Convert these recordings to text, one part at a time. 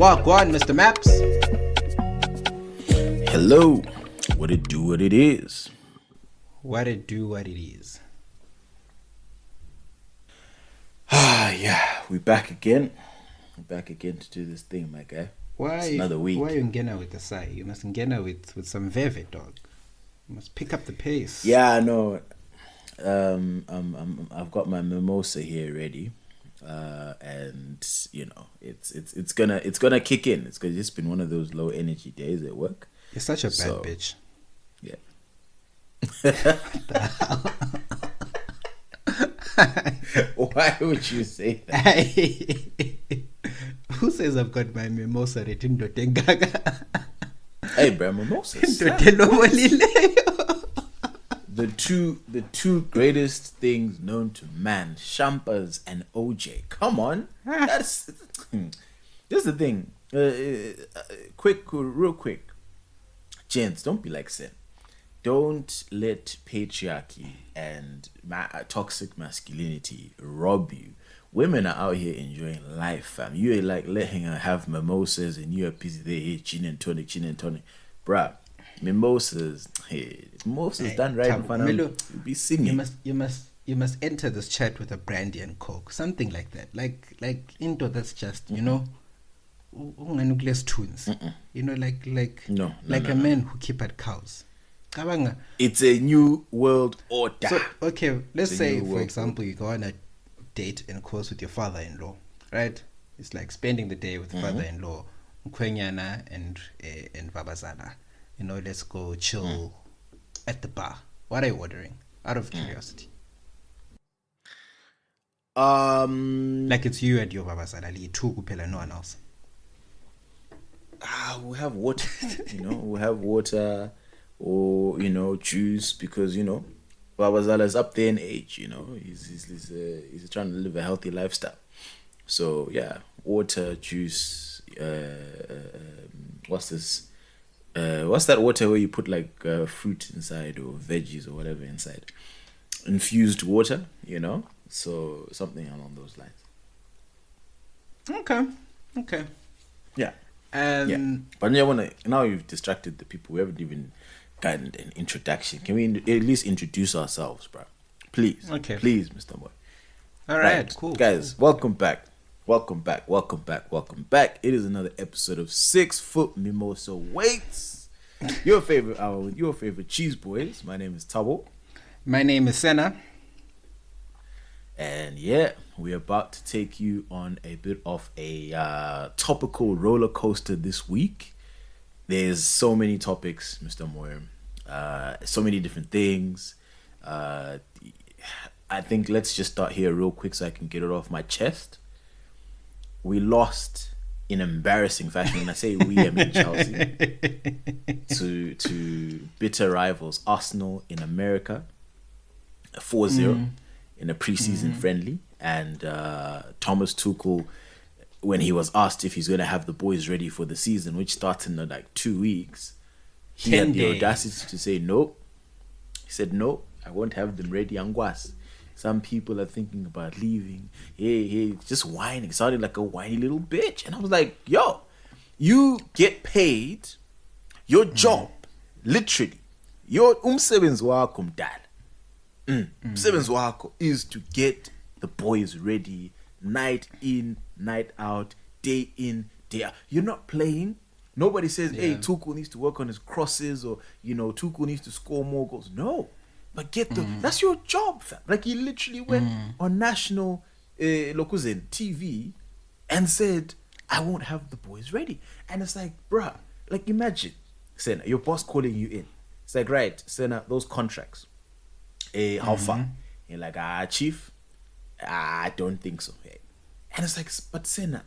Walk on, Mr. Maps. Hello. What it do, what it is. What it do, what it is. Yeah, we back again. We're back again to do this thing, my guy. Why? It's another week. Why you ngena with the sai? You must ngena with some veve, dog. You must pick up the pace. Yeah, I know. I've got my mimosa here ready, and you know it's gonna kick in. It's just been one of those low energy days at work. You're such a bad bitch. Yeah. Why would you say that? Who says I've got my mimosa ready? Ndotengaga. Hey, bro, mimosas. The two greatest things known to man, Champers and OJ. Come on, that's this is the thing. Real quick, gents, don't be like Sen. Don't let patriarchy and toxic masculinity rob you. Women are out here enjoying life, fam. You're like letting her have mimosas and you're busy there, hey, gin and tonic. Bruh, mimosas done right in front of you. You'll be singing. You must enter this chat with a brandy and coke, something like that. Like into that's just, you know, nucleus tunes. You know, like a man who keep at cows. It's a new world order. So, okay, let's say, for example, you go on a date and course with your father-in-law, right? It's like spending the day with father-in-law, Banyana and Babazana. You know, let's go chill at the bar. What are you ordering? Out of curiosity. Like it's you and your Babazana, two kupela, no one else. We have water. We have water. Or juice, because Babazala's up there in age. He's trying to live a healthy lifestyle. So yeah, water, juice. What's this? What's that water where you put like fruit inside or veggies or whatever inside? Infused water, So something along those lines. Okay. Yeah. But now you've distracted the people. We haven't even gotten an introduction. Can we at least introduce ourselves, bro? Please. Okay. Please, Mr. Boy. All right, cool. Guys, welcome back. Welcome back. It is another episode of 6 Foot Mimosa Waits. Your favorite cheese boys. My name is Tabo. My name is Senna. And yeah, we're about to take you on a bit of a topical roller coaster this week. There's so many topics, Mr. Moyer. So many different things. I think let's just start here real quick so I can get it off my chest. We lost in embarrassing fashion. When I say we, I mean Chelsea. to bitter rivals Arsenal in America. 4-0 in a preseason friendly. And Thomas Tuchel, when he was asked if he's going to have the boys ready for the season, which starts in like 2 weeks, he had the audacity to say no. He said, no, I won't have them ready. Angwas. Some people are thinking about leaving. Hey, just whining. Sounded like a whiny little bitch. And I was like, yo, you get paid. Your job, literally, your umsebenzi wakho mdala. Umsebenzi wakho is to get the boys ready. Night in, night out, day in, day out. You're not playing. Nobody says, hey, Tuchel needs to work on his crosses, or, Tuchel needs to score more goals. No. But that's your job, fam. Like, he literally went on national TV and said, I won't have the boys ready. And it's like, bruh, like, imagine, Senna, your boss calling you in. It's like, right, Senna, those contracts, how far? You're like, chief, I don't think so. And it's like, but Senna,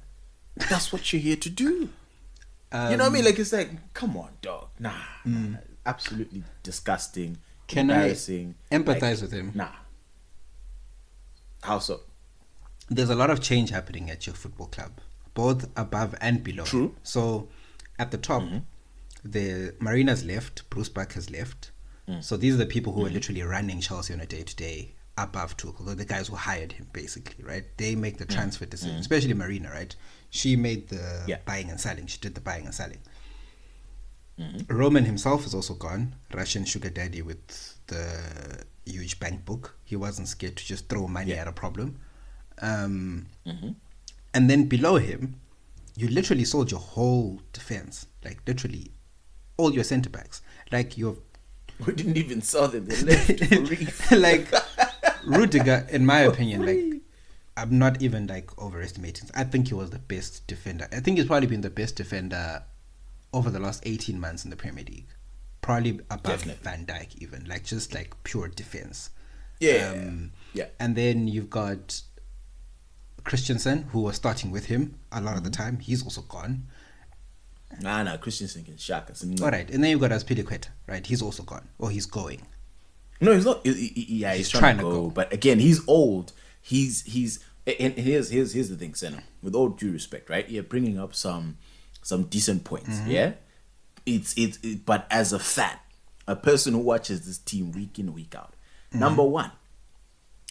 that's what you're here to do. You know what I mean? Like, it's like, come on, dog. Nah. Absolutely disgusting. Can I embarrassing. empathize with him? Nah. How so? There's a lot of change happening at your football club, both above and below. True. So at the top, the Marina's left, Bruce Buck has left. So these are the people who are literally running Chelsea on a day-to-day above Tuchel, the guys who hired him, basically, right? They make the transfer decision, especially Marina, right? She made the buying and selling. She did the buying and selling. Roman himself is also gone. Russian sugar daddy with the huge bank book. He wasn't scared to just throw money at a problem. And then below him, you literally sold your whole defense, like literally all your centre backs. Like we didn't even sell them. They left like Rudiger, in my opinion, like I'm not even like overestimating. I think he was the best defender. I think he's probably been the best defender over the last 18 months in the Premier League. Probably above Van Dijk even, like just like pure defense. And then you've got Christensen, who was starting with him a lot of the time. He's also gone. Nah, Christensen can shock us. All right, and then you've got Azpilicueta, right? He's also gone, or he's going. No, he's not. He's trying to go. But again, he's old. He's. And here's the thing, Senna. With all due respect, right? You're bringing up some decent points. Yeah. But as a fan, a person who watches this team week in, week out, number one,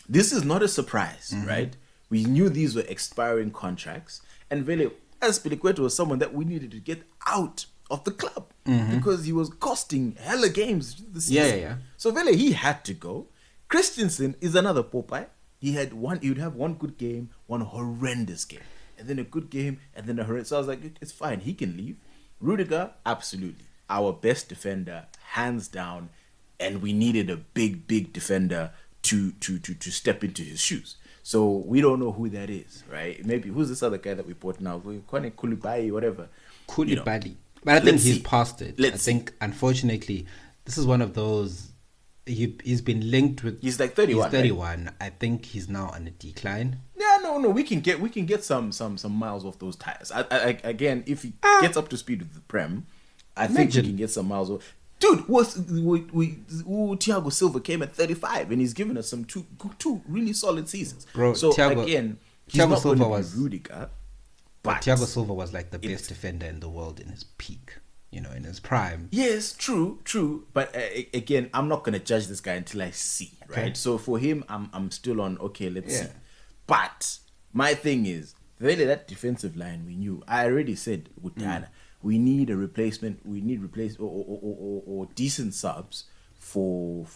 this is not a surprise, right? We knew these were expiring contracts, and really, Azpilicueta was someone that we needed to get out of the club because he was costing hella games this season. Yeah. So really, he had to go. Christensen is another Popeye. He would have one good game, one horrendous game, and then a good game, and then a horrendous. So I was like, it's fine, he can leave. Rudiger, absolutely, our best defender, hands down, and we needed a big defender to step into his shoes. So we don't know who that is, right? Maybe who's this other guy that we bought now? We call it Koulibaly, whatever. Koulibaly. But I think he's past it. I think, unfortunately, this is one of those. He's been linked with. He's like 31. He's 31. Right? I think he's now on a decline. Yeah, no. We can get some miles off those tires. I again, if he gets up to speed with the Prem, I think we can get some miles off. Dude, Thiago Silva came at 35, and he's given us some two really solid seasons. Bro, so again, he's not Silva was Rudiger, but Thiago Silva was like the best defender in the world in his peak, in his prime. Yes, true. But again, I'm not gonna judge this guy until I see, right? Okay. So for him, I'm still on. Okay, let's see. But my thing is, really, that defensive line we knew. I already said Banyana. We need a replacement. We need or decent subs for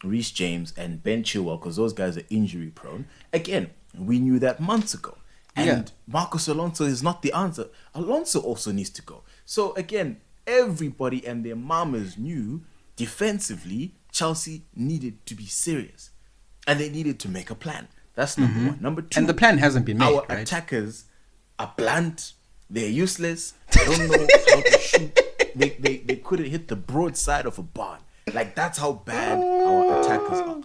Reece James and Ben Chilwell, because those guys are injury prone. Again, we knew that months ago. And Marcos Alonso is not the answer. Alonso also needs to go. So again, everybody and their mamas knew defensively Chelsea needed to be serious, and they needed to make a plan. That's number one. Number two, and the plan hasn't been made. Our attackers are blunt. They're useless. They don't know how to shoot. They couldn't hit the broadside of a barn. Like, that's how bad our attackers are.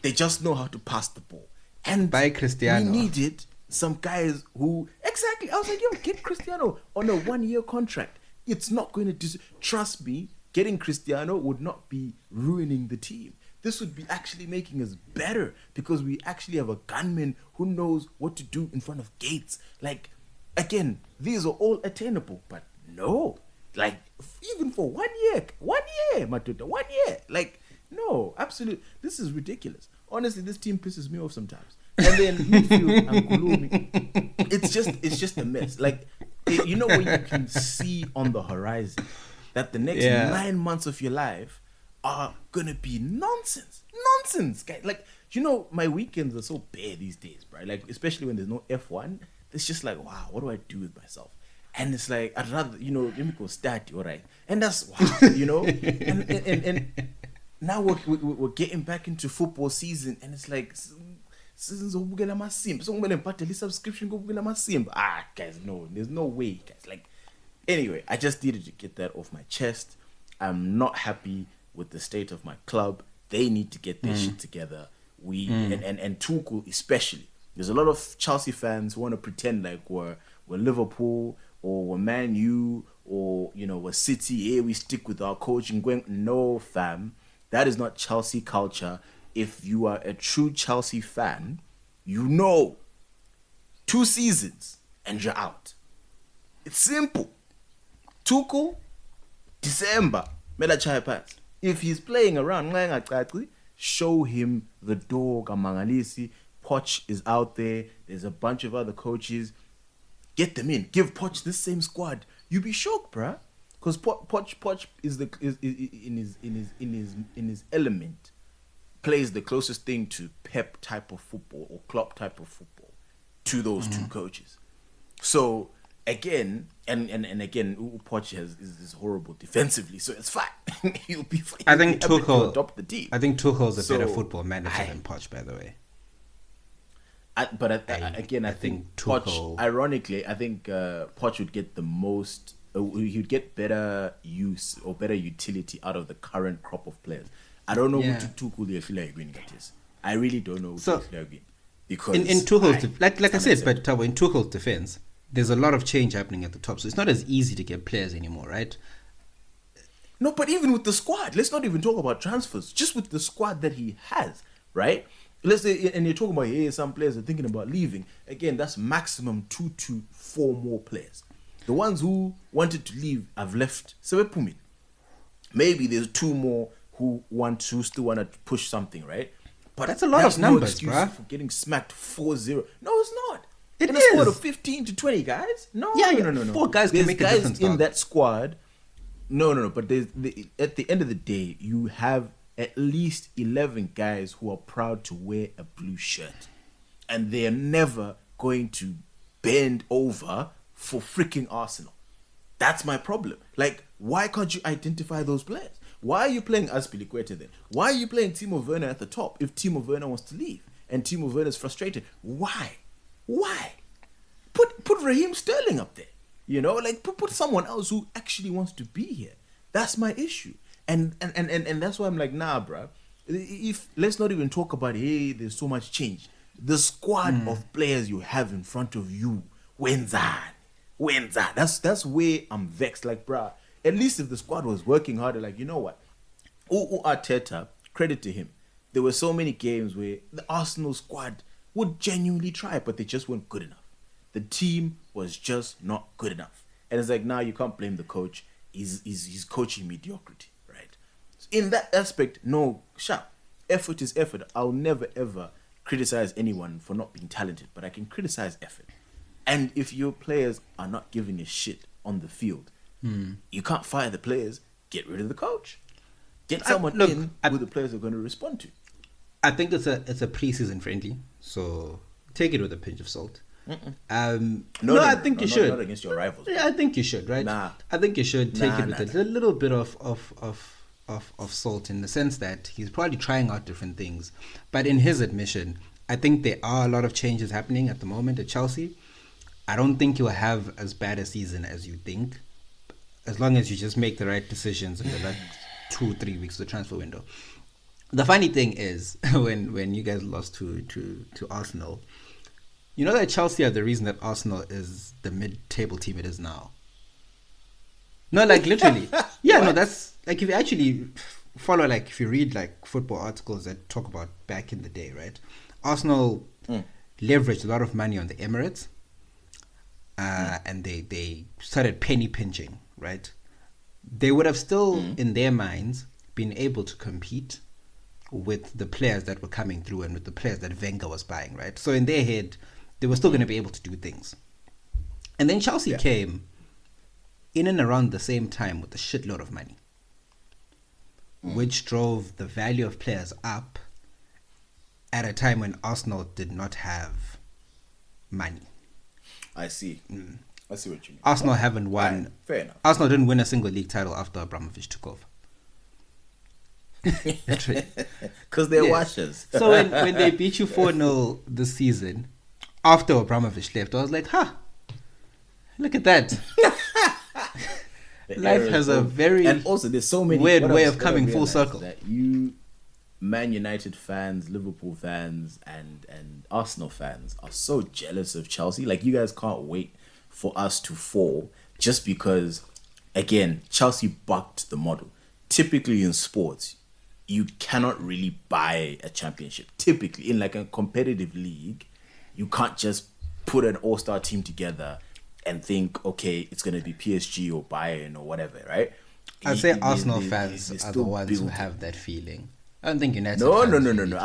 They just know how to pass the ball. And by Cristiano, we needed some guys who I was like, yo, get Cristiano on a 1-year contract. It's not going to trust me. Getting Cristiano would not be ruining the team. This would be actually making us better, because we actually have a gunman who knows what to do in front of gates. Like, again, these are all attainable, but no, like, even for 1 year, Matuta, 1 year, like, no, absolutely, this is ridiculous. Honestly, this team pisses me off sometimes. And then midfield and Kulumi, it's just a mess. Like, when you can see on the horizon that the next 9 months of your life are gonna be nonsense, guys. Like, my weekends are so bare these days, bro. Like, especially when there's no F1. It's just like, wow, what do I do with myself? And it's like, I'd rather, let me go study, all right? And that's, wow, and now we're getting back into football season, and it's like, subscription, guys, no, there's no way, guys. Like, anyway, I just needed to get that off my chest. I'm not happy with the state of my club. They need to get their shit together. And Tuchel especially. There's a lot of Chelsea fans who want to pretend like we're Liverpool or we're Man U or we're City. Hey, we stick with our coaching. No, fam, that is not Chelsea culture. If you are a true Chelsea fan, 2 seasons and you're out. It's simple. Tuchel, December, mela chaya pants. If he's playing around, show him the door. Gamangalisi, Poch is out there. There's a bunch of other coaches. Get them in. Give Poch this same squad. You'd be shocked, bruh. Because Poch is in his element, plays the closest thing to Pep type of football or Klopp type of football to those two coaches. So again, and again, Poch is horrible defensively, so it's fine. He'll be fine. I think Tuchel adopt the team. I think Tuchel's a better football manager than Poch, by the way. I think Tuchel, Poch, ironically, I think Poch would get the most. He'd get better use or better utility out of the current crop of players. I don't know who Tuchel the Afila is. I really don't know who the Afila because in Tuchel's like I said, but Tabo, in Tuchel's defense, there's a lot of change happening at the top, so it's not as easy to get players anymore, right? No, but even with the squad, let's not even talk about transfers. Just with the squad that he has, right? Let's say, and you're talking about some players are thinking about leaving. Again, that's maximum 2 to 4 more players. The ones who wanted to leave have left. Maybe there's 2 more who still want to push something, right? But that's a lot of numbers, no bruh. For getting smacked 4-0. No, it's not. It in is. a squad of 15 to 20 guys? No. 4 guys can make a difference. There's guys in that squad. No. But at the end of the day, you have at least 11 guys who are proud to wear a blue shirt. And they're never going to bend over for freaking Arsenal. That's my problem. Like, why can't you identify those players? Why are you playing Azpilicueta then? Why are you playing Timo Werner at the top if Timo Werner wants to leave and Timo Werner is frustrated? Why? Put Raheem Sterling up there. You know, like put someone else who actually wants to be here. That's my issue. And that's why I'm like, nah, bruh. If let's not even talk about there's so much change. The squad of players you have in front of you, when's that? That's where I'm vexed. Like, bruh, at least if the squad was working harder, like, you know what? Arteta, credit to him. There were so many games where the Arsenal squad would genuinely try, but they just weren't good enough. The team was just not good enough. And it's like, now you can't blame the coach. He's coaching mediocrity, right? In that aspect, no, effort is effort. I'll never, ever criticize anyone for not being talented, but I can criticize effort. And if your players are not giving a shit on the field, you can't fire the players. Get rid of the coach. Get someone who the players are going to respond to. I think it's a pre-season friendly, so take it with a pinch of salt. No, I think you should. Not against your rivals. Yeah, I think you should, right? Nah. I think you should take it with a little bit of salt, in the sense that he's probably trying out different things. But in his admission, I think there are a lot of changes happening at the moment at Chelsea. I don't think you'll have as bad a season as you think, as long as you just make the right decisions in the next 2-3 weeks of the transfer window. The funny thing is, when you guys lost to Arsenal, you know that Chelsea are the reason that Arsenal is the mid-table team it is now. No, like literally. Yeah, no, that's like if you actually follow, like if you read like football articles that talk about back in the day, right? Arsenal leveraged a lot of money on the Emirates, and they started penny pinching, right? They would have still, in their minds, been able to compete with the players that were coming through and with the players that Wenger was buying, right? So in their head, they were still going to be able to do things. And then Chelsea came in and around the same time with a shitload of money, which drove the value of players up at a time when Arsenal did not have money. I see. I see what you mean. Arsenal haven't won. Right. Fair enough. Arsenal didn't win a single league title after Abramovich took over. Because they're washers. So when they beat you 4-0 this season, after Abramovich left, I was like, look at that. Life has a very and also there's so many weird way of coming full circle. That you, Man United fans, Liverpool fans, and Arsenal fans are so jealous of Chelsea. Like, you guys can't wait for us to fall just because, again, Chelsea bucked the model. Typically in sports, you cannot really buy a championship. Typically in like a competitive league, you can't just put an all-star team together and think, okay, it's going to be PSG or Bayern or whatever, right? I'd say Arsenal fans are the ones who have that feeling. I don't think United. No. fans really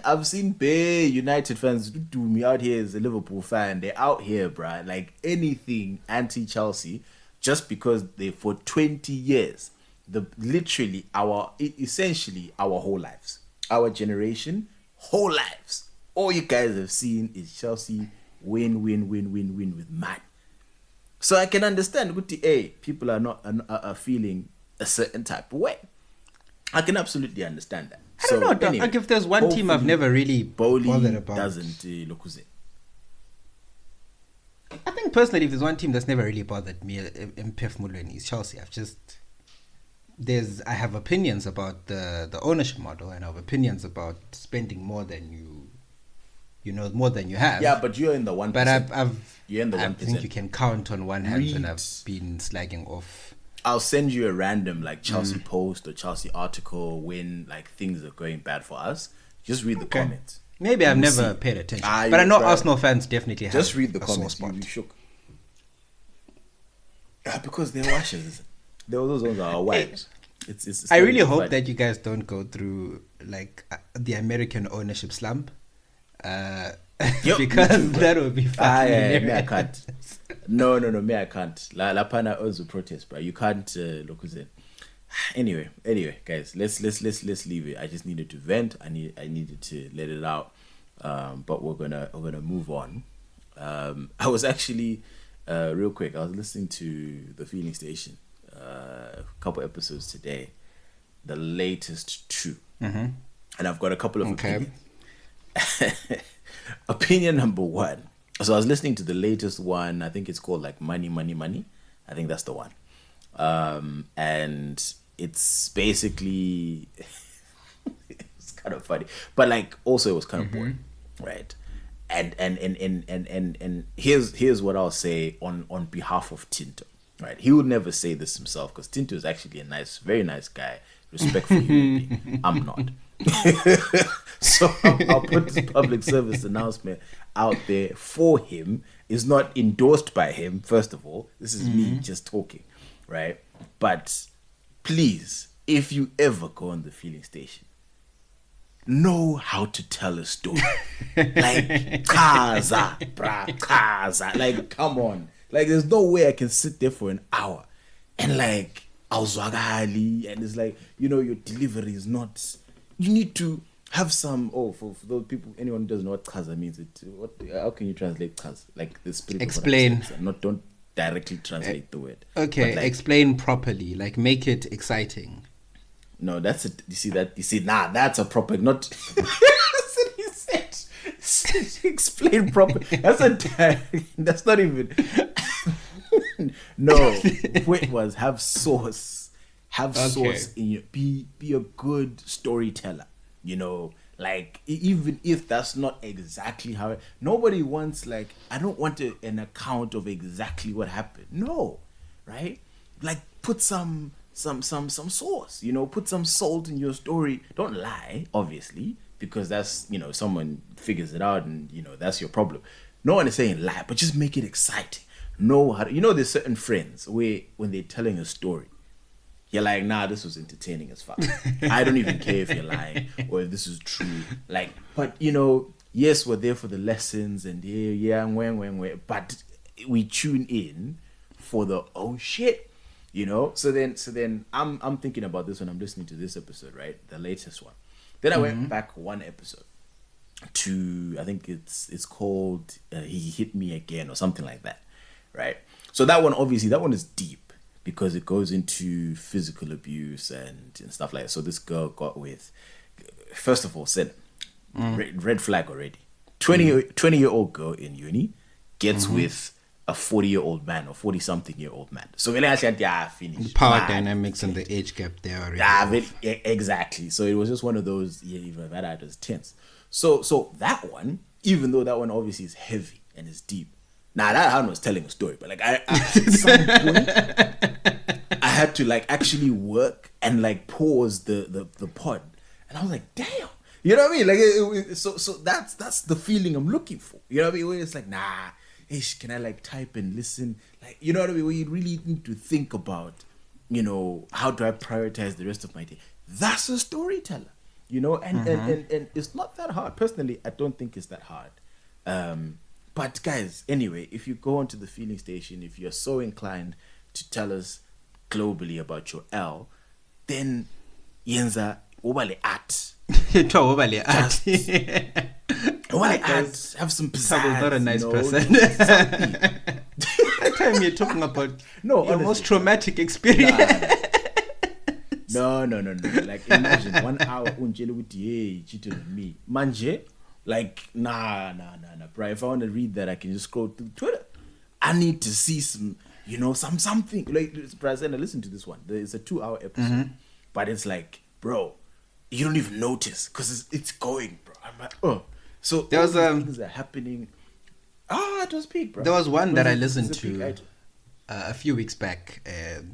I've seen Bay United fans do me out here as a Liverpool fan. They're out here, bruh. Like anything anti-Chelsea, just because they for 20 years, essentially our whole lives, our generation, whole lives. All you guys have seen is Chelsea win with man. So I can understand, people are feeling a certain type of way. I can absolutely understand that. I don't know. Anyway, like if there's one team I've never really bothered about, doesn't look. I think personally, if there's one team that's never really bothered me in Pef Mulweni, is Chelsea. I have opinions about the ownership model, and I have opinions about spending more than more than you have. Yeah, but you're in the 1%. But you're in the 1%. I think you can count on one hand when I've been slagging off. I'll send you a random like Chelsea post or Chelsea article when like things are going bad for us. Just read the comments. Maybe I've never paid attention, but I know Arsenal fans definitely have. Just read the comments. You'll be shook. Because they're washes. Those ones are white. It's I really hope that you guys don't go through like the American ownership slump. Because that would be fucking I can't. No, me I can't. La Pana also protest, but you can't look at it. Anyway, guys, let's leave it. I just needed to vent. I needed to let it out. But we're gonna move on. I was actually real quick. I was listening to the Feeling Station, a couple episodes today, the latest 2, and I've got a couple of opinions. Opinion number 1. So I was listening to the latest one. I think it's called like Money. I think that's the one. And it's basically it's kind of funny, but like also it was kind of boring, right? And here's what I'll say on behalf of Tinto, right? He would never say this himself because Tinto is actually a very nice guy, respectful human being. I'm not. So I'll put this public service announcement out there for him. It's not endorsed by him, first of all. This is me just talking, right? But please, if you ever go on the Feeling Station, know how to tell a story. Like Kaza. Like, come on. Like, there's no way I can sit there for an hour and like Awzwagali, and it's like, your delivery is not. You need to have some. For those people, anyone who doesn't know what Kaza means, how can you translate Kaza? Like the spirit. Explain. Don't directly translate the word. Okay, like, explain properly. Like make it exciting. No, that's it. You see, that's a proper. Not. That's what he said. Explain properly. That's not even. No, point was have sauce. Have sauce in your. Be a good storyteller. Like even if that's not exactly how nobody wants, like, I don't want an account of exactly what happened. No, right? Like put some sauce, put some salt in your story. Don't lie, obviously, because that's, someone figures it out and, that's your problem. No one is saying lie, but just make it exciting. Know how to, there's certain friends where when they're telling a story, you're like, nah, this was entertaining as fuck. I don't even care if you're lying or if this is true. Like, but yes, we're there for the lessons and but we tune in for the shit, So then I'm thinking about this when I'm listening to this episode, right? The latest one. Then I went back one episode to, I think it's called He Hit Me Again or something like that, right? So that one is deep, because it goes into physical abuse and stuff like that. So this girl got with, first of all, said red flag already. 20-year-old girl in uni gets with a 40-year-old man or 40-something-year-old man. So I said, finish. The power dynamics and the age gap there already. Exactly. So it was just one of those, even that was tense. So that one, even though that one obviously is heavy and is deep, that one was telling a story, but like at some point, I had to like actually work and like pause the pod, and I was like, damn, you know what I mean? Like, so that's the feeling I'm looking for. You know what I mean? Where it's like, can I like type and listen? Like, you know what I mean? Where you really need to think about, how do I prioritize the rest of my day? That's a storyteller. you know, and it's not that hard. Personally, I don't think it's that hard. But guys, anyway, if you go onto the feeling station, if you're so inclined to tell us globally about your L, then yenza obale at. Obale at. Have some pizzazz. Not a nice person. That time you're talking about your honestly, most traumatic experience. No. Like, imagine 1 hour unjele with hey, cheated on me. Manje, like, nah, bro. If I want to read that, I can just scroll through Twitter. I need to see some, you know, something. Like, Brazil, listen to this one. It's a 2-hour episode, but it's like, bro, you don't even notice because it's going, bro. I'm like, oh. So there was things are happening. It was peak, bro. There was one that I listened to a few weeks back.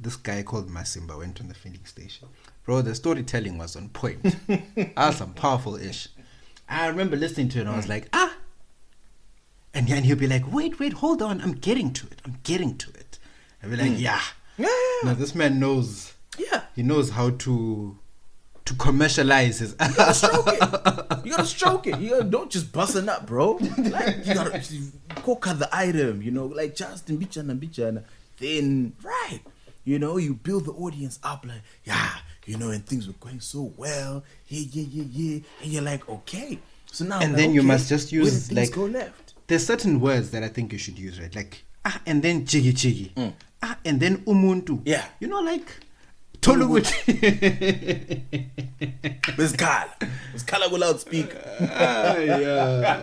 This guy called Masimba went on the filling station. Bro, the storytelling was on point. Some powerful ish. I remember listening to it and I was like, and then he'll be like, wait, hold on, I'm getting to it. I'll be like, yeah. No, this man knows. Yeah. He knows how to commercialize his. You gotta stroke it. You don't just bust it up, bro. Like, you gotta cook the item, you know, like Justin Bichana. Then, right, you know, you build the audience up, like, yeah, you know, and things were going so well. Yeah. And you're like, okay. So now, and then you must just use, like, go left. There's certain words that I think you should use, right? Like, and then chigi. And then umuntu. Yeah. You know, like, Toluguti. Miss Kala will loudspeaker. Yeah.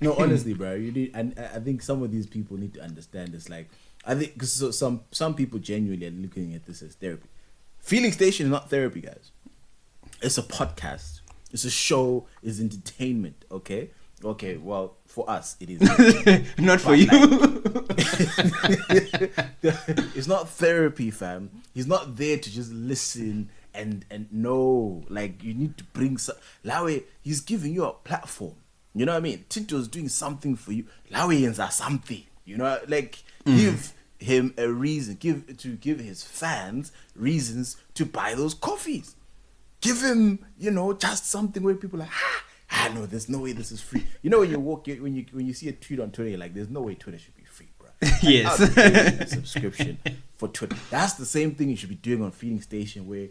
No, honestly, bro, you need, and I think some of these people need to understand this. Like, I think because some people genuinely are looking at this as therapy. Feeling station is not therapy, guys. It's a podcast. It's a show. It's entertainment. Okay. Well, for us, it is not for you. It's not therapy, fam. He's not there to just listen and know. Like, you need to bring some. Lawe, he's giving you a platform. You know what I mean? Tinto's doing something for you. Laweans are something. You know, like, give him a reason. Give his fans reasons to buy those coffees. Give him, you know, just something where people are like, no, there's no way this is free. You know, when you see a tweet on Twitter, you're like, there's no way Twitter should be free, bro. Yes. A subscription for Twitter. That's the same thing you should be doing on Feeling Station, where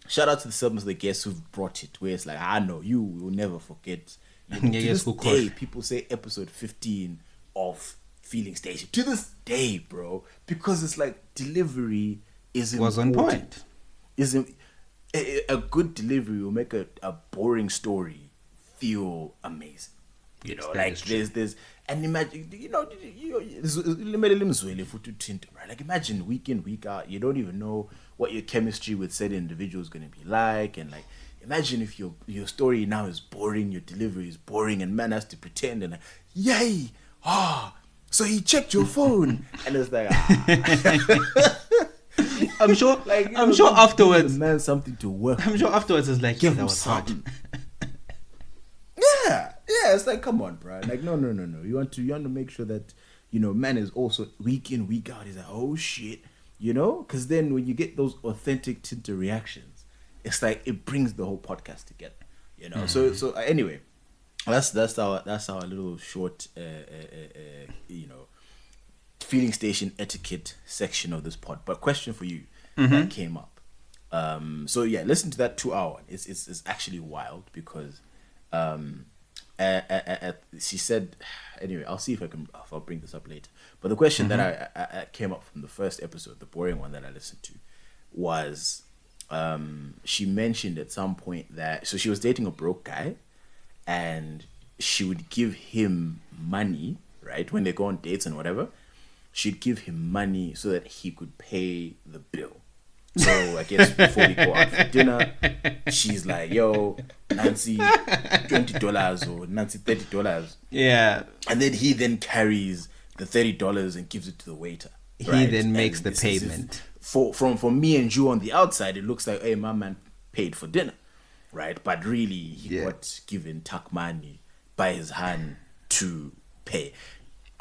shout out to some of the guests who've brought it, where it's like, no, you will never forget. You know, to this day, people say episode 15 of Feeling Station. To this day, bro, because it's like delivery was on point. A good delivery will make a boring story feel amazing. You know, like there's and imagine, you know, right? Like, imagine week in, week out, you don't even know what your chemistry with said individual is going to be like, and like, imagine if your story now is boring, your delivery is boring, and man has to pretend and like, yay, so he checked your phone, and it's like, I'm sure. Like, I'm sure afterwards, the man something to work. I'm sure afterwards it's like, yeah, that was hard. Yeah, it's like, come on, bro. Like, no. You want to make sure that, you know, man is also week in, week out. He's like, oh shit, you know, because then when you get those authentic Tinter reactions, it's like it brings the whole podcast together, you know. So anyway, that's our little short, you know, Feeling Station etiquette section of this pod. But question for you that came up. So yeah, listen to that 2-hour. It's actually wild because she said, anyway, I'll see if I'll bring this up later. But the question that I came up from the first episode, the boring one that I listened to, was she mentioned at some point that, so she was dating a broke guy and she would give him money, right? When they go on dates and whatever, she'd give him money so that he could pay the bill. So I guess before we go out for dinner, she's like, yo, Nancy, $20 or Nancy, $30. Yeah. And then he then carries the $30 and gives it to the waiter. He then makes the payment. From me and you on the outside, it looks like, hey, my man paid for dinner, right? But really, he got given tuck money by his hand to pay.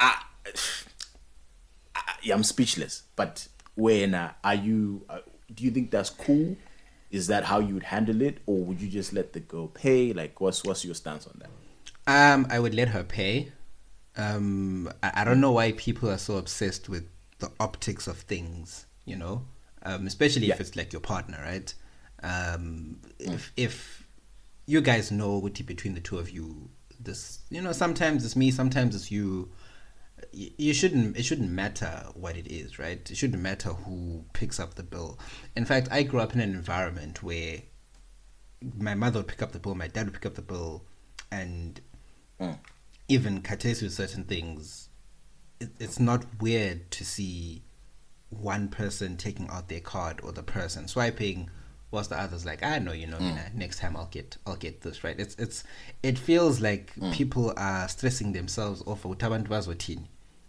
I'm speechless. But when are you... do you think that's cool? Is that how you would handle it, or would you just let the girl pay? Like, what's your stance on that? I would let her pay. I don't know why people are so obsessed with the optics of things, you know, especially if it's like your partner, right? If you guys know between the two of you, this, you know, sometimes it's me, sometimes it's you. It shouldn't matter what it is, right? It shouldn't matter who picks up the bill. In fact, I grew up in an environment where my mother would pick up the bill, my dad would pick up the bill, and even Katesi with certain things, it's not weird to see one person taking out their card or the person swiping whilst the other's like, I know, you know, next time I'll get this, right? It feels like people are stressing themselves off.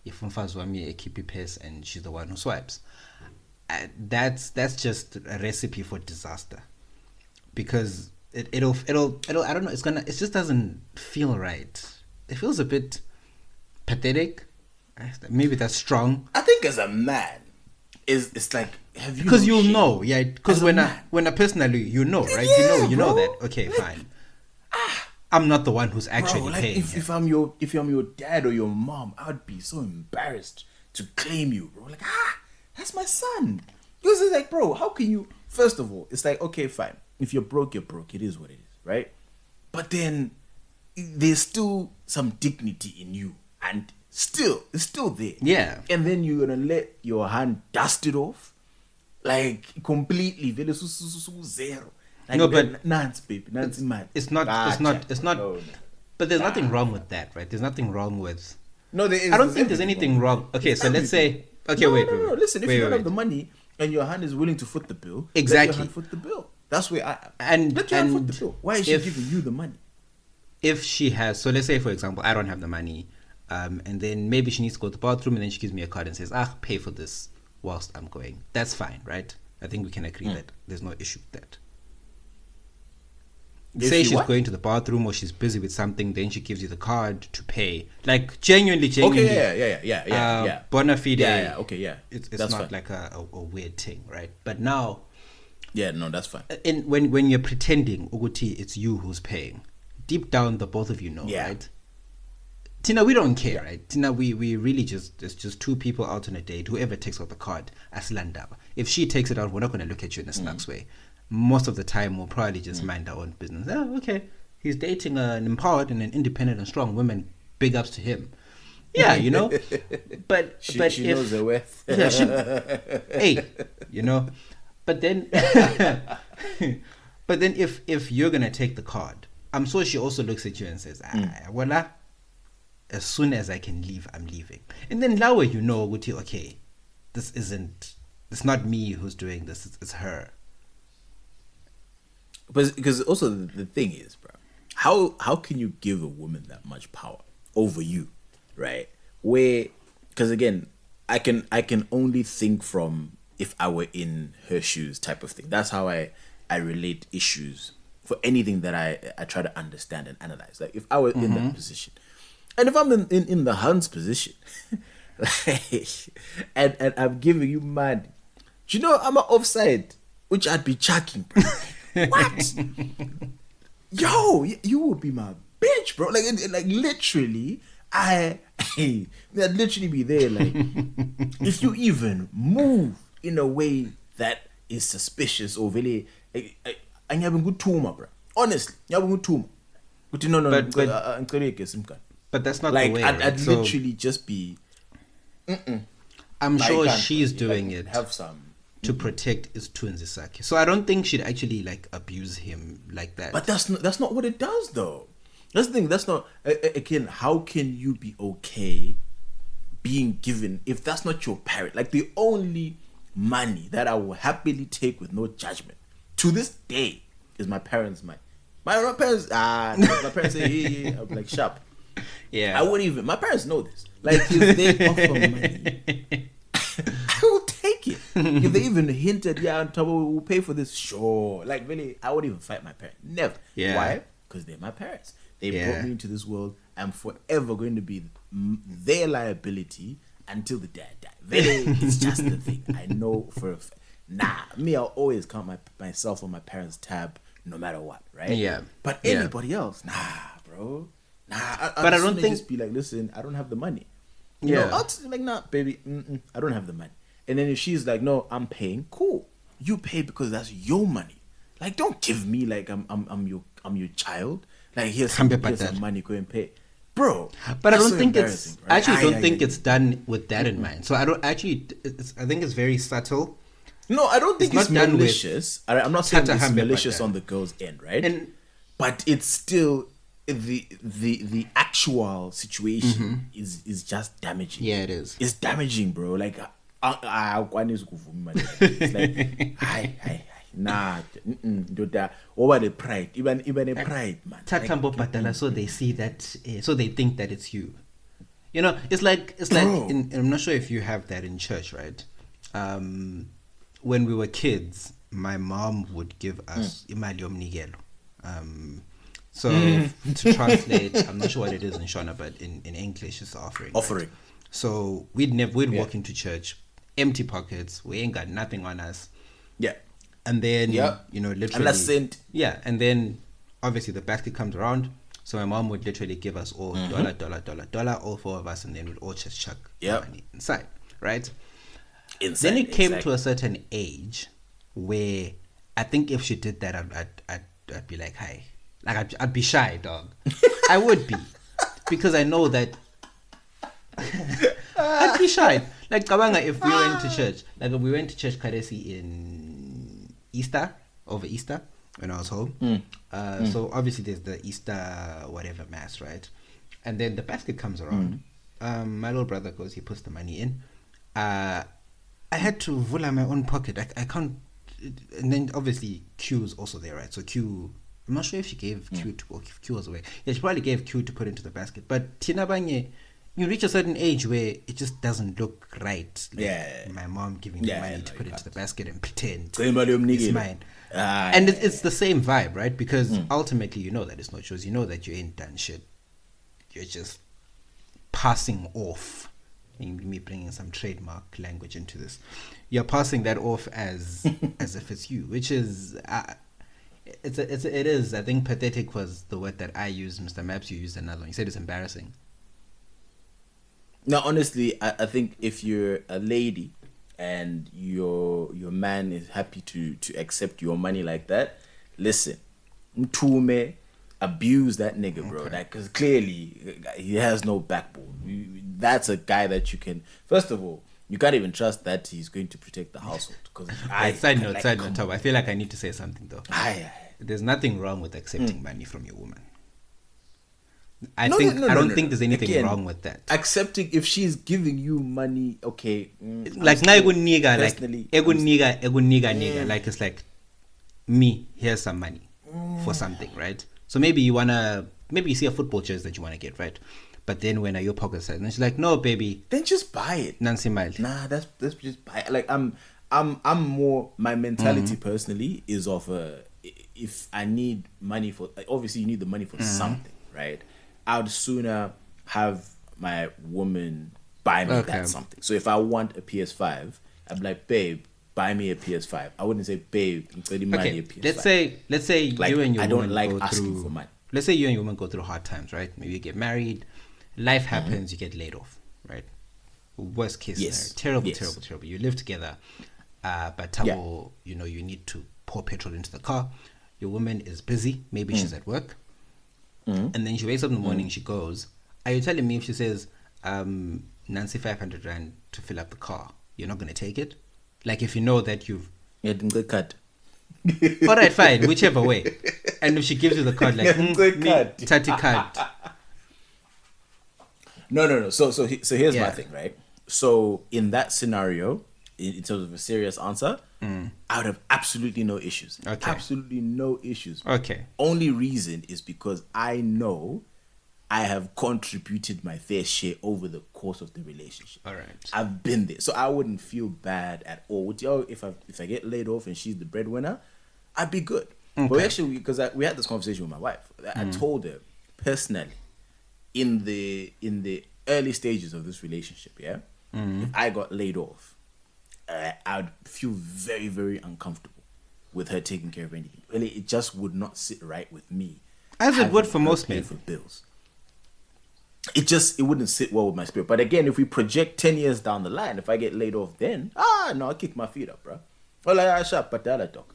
If umfazi wami keep pace and she's the one who swipes, that's just a recipe for disaster, because it'll I don't know, it just doesn't feel right. It feels a bit pathetic. Maybe that's strong. I think as a man, it's like, have you? Because you'll know, yeah. Because when I personally, you know, right? Yeah, you know bro. that. Okay, fine. I'm not the one who's actually bro, like paying. if I'm your dad or your mom, I would be so embarrassed to claim you, bro. Like, that's my son. Because it's like, bro, how can you? First of all, it's like, okay, fine. If you're broke, you're broke. It is what it is, right? But then there's still some dignity in you, and it's still there. Yeah. And then you're gonna let your hand dust it off, like completely. Zero. Like, No, but Nance, baby, Nance, man. It's not. No. But there's nothing wrong with that, right? There's nothing wrong with. No, there is. I don't think there's anything wrong. Okay, so let's say. Okay, wait. Listen, if wait, you don't have the money and your hand is willing to foot the bill, exactly. let your hand foot the bill. That's where let your hand foot the bill. Why is she giving you the money? If she has, so let's say for example, I don't have the money, and then maybe she needs to go to the bathroom, and then she gives me a card and says, pay for this whilst I'm going. That's fine, right? I think we can agree that there's no issue with that. Say she's going to the bathroom or she's busy with something, then she gives you the card to pay. Like genuinely. Okay, yeah. Bona fide. Yeah, okay, yeah. It's that's not fine. like a weird thing, right? But now, yeah, no, that's fine. When you're pretending, Uguti, it's you who's paying. Deep down, the both of you know, right? Tina, we don't care, right? Tina, we really it's just two people out on a date. Whoever takes out the card, aslandaba. If she takes it out, we're not going to look at you in a snacks way. Most of the time, we'll probably just mind our own business. Okay, he's dating an empowered and an independent and strong woman. Big ups to him. Yeah, you know. But she if, knows her worth. Yeah, hey, you know. But then, if you're gonna take the card, I'm sure she also looks at you and says, voila, as soon as I can leave, I'm leaving. And then now you know, okay, it's not me who's doing this, it's her. But because also the thing is, bro, how can you give a woman that much power over you, right? Where, because again, I can only think from if I were in her shoes type of thing. That's how I relate issues for anything that I try to understand and analyze. Like if I were in that position, and if I'm in the Hunt's position, and I'm giving you money, do you know I'm an offside, which I'd be chucking, bro. What? Yo, you will be my bitch, bro. Like literally, I'd literally be there. Like, if you even move in a way that is suspicious or really, and you have a good tumor, bro. Honestly, you have a good tumor. But that's not like, the way. I'd literally just be. I'm sure she's doing it. Have some. To protect his twins, Isaki. So I don't think she'd actually like abuse him like that. But that's not what it does, though. That's the thing. That's not again. How can you be okay being given if that's not your parent? Like the only money that I will happily take with no judgment to this day is my parents' money. My parents, my parents say, yeah. I'm like, sharp. Yeah. I wouldn't even. My parents know this. Like if they offer money, I will take it. If they even hinted, we'll pay for this, sure. Like really, I wouldn't even fight my parents. Never. Yeah. Why? Because they're my parents. They brought me into this world. I'm forever going to be their liability until the day I die. It's just the thing. I know for a fact. Nah, me, I'll always count myself on my parents' tab no matter what, right? Yeah. But anybody else, nah, bro. Nah, But I don't think just be like, listen, I don't have the money. You Yeah. know, I'll just be like, nah, baby, I don't have the money. And then if she's like, no, I'm paying, cool. You pay because that's your money. Like, don't give me like I'm your child. Like, here's some money, go and pay, bro. But I don't so think it's. right? I actually don't think it's done with that in mind. So I don't actually. I think it's very subtle. No, I don't think it's not done malicious. I'm not saying it's malicious on the girl's end, right? But it's still the actual situation is just damaging. Yeah, it is. It's damaging, bro. Like it's like hi. Nah, over the pride, even a pride, man. Like, so they see that, so they think that it's you. You know, it's like I'm not sure if you have that in church, right? When we were kids, my mom would give us imali yomnikelo. So to translate, I'm not sure what it is in Shona, but in English it's offering. Offering. Right? So we'd walk into church, empty pockets, we ain't got nothing on us. Yeah. And then, you know, literally... $1. Yeah, and then, obviously, the basket comes around. So my mom would literally give us all $, all four of us, and then we'd all just chuck money inside, right? Then it came to a certain age where I think if she did that, I'd be like, hi. Like, I'd be shy, dog. I would be. Because I know that... I'd be shy. Like, Kabanga, if we went to church, like, we went to church Kadesi in... over Easter when I was home. So obviously there's the Easter whatever mass, right? And then the basket comes around. My little brother goes, he puts the money in. I had to vula my own pocket. I can't. And then obviously Q is also there, right? So Q, I'm not sure if she gave Q to, or if Q was away. Yeah, she probably gave Q to put into the basket. But Tina Banye, you reach a certain age where it just doesn't look right. Like my mom giving me money to put into the basket and pretend it's mine. And it's the same vibe, right? Because ultimately you know that it's not yours. You know that you ain't done shit. You're just passing off. Me bringing some trademark language into this. You're passing that off as if it's you, which is it is. I think pathetic was the word that I used. Mr. Maps, you used another one. You said it's embarrassing. No, honestly, I think if you're a lady and your man is happy to accept your money like that, listen, mtume, abuse that nigga, bro. Like, because clearly he has no backbone. That's a guy that you can. First of all, you can't even trust that he's going to protect the household. Because side note, I feel like I need to say something though. There's nothing wrong with accepting money from your woman. I don't think there's anything wrong with that. Accepting if she's giving you money, okay. Like na eguniga, like eguniga, like it's like me, here's some money for something, right? So maybe you see a football jersey that you want to get, right? But then when are your pockets set? And she's like, no, baby. Then just buy it. Nancy Mile. Nah, that's just buy it. Like I'm more, my mentality personally is of if I need money for, obviously you need the money for something, right? I would sooner have my woman buy me that something. So if I want a PS5, I'm like, babe, buy me a PS5. I wouldn't say, babe, including money a PS5. Let's say like, you and your woman go asking for money. Let's say you and your woman go through hard times, right? Maybe you get married, life happens, you get laid off, right? Worst case scenario, terrible. You live together, but you know, you need to pour petrol into the car. Your woman is busy, maybe she's at work. And then she wakes up in the morning, she goes, are you telling me if she says, Nancy, 500 rand to fill up the car, you're not going to take it? Like if you know that you've... Yeah, didn't cut. All right, fine, whichever way. And if she gives you the card, like, 30 card. No. So here's my thing, right? So in that scenario, in terms of a serious answer, I would have absolutely no issues. Okay. Absolutely no issues. Okay. Only reason is because I know I have contributed my fair share over the course of the relationship. All right. I've been there. So I wouldn't feel bad at all. If I get laid off and she's the breadwinner, I'd be good. Okay. But actually, because we had this conversation with my wife, I told her personally, in the early stages of this relationship, if I got laid off, I'd feel very, very uncomfortable with her taking care of anything. Really, it just would not sit right with me. As it would for most men. men. For bills. It wouldn't sit well with my spirit. But again, if we project 10 years down the line, if I get laid off then, no, I'll kick my feet up, bro. Well, I shut but the other dog.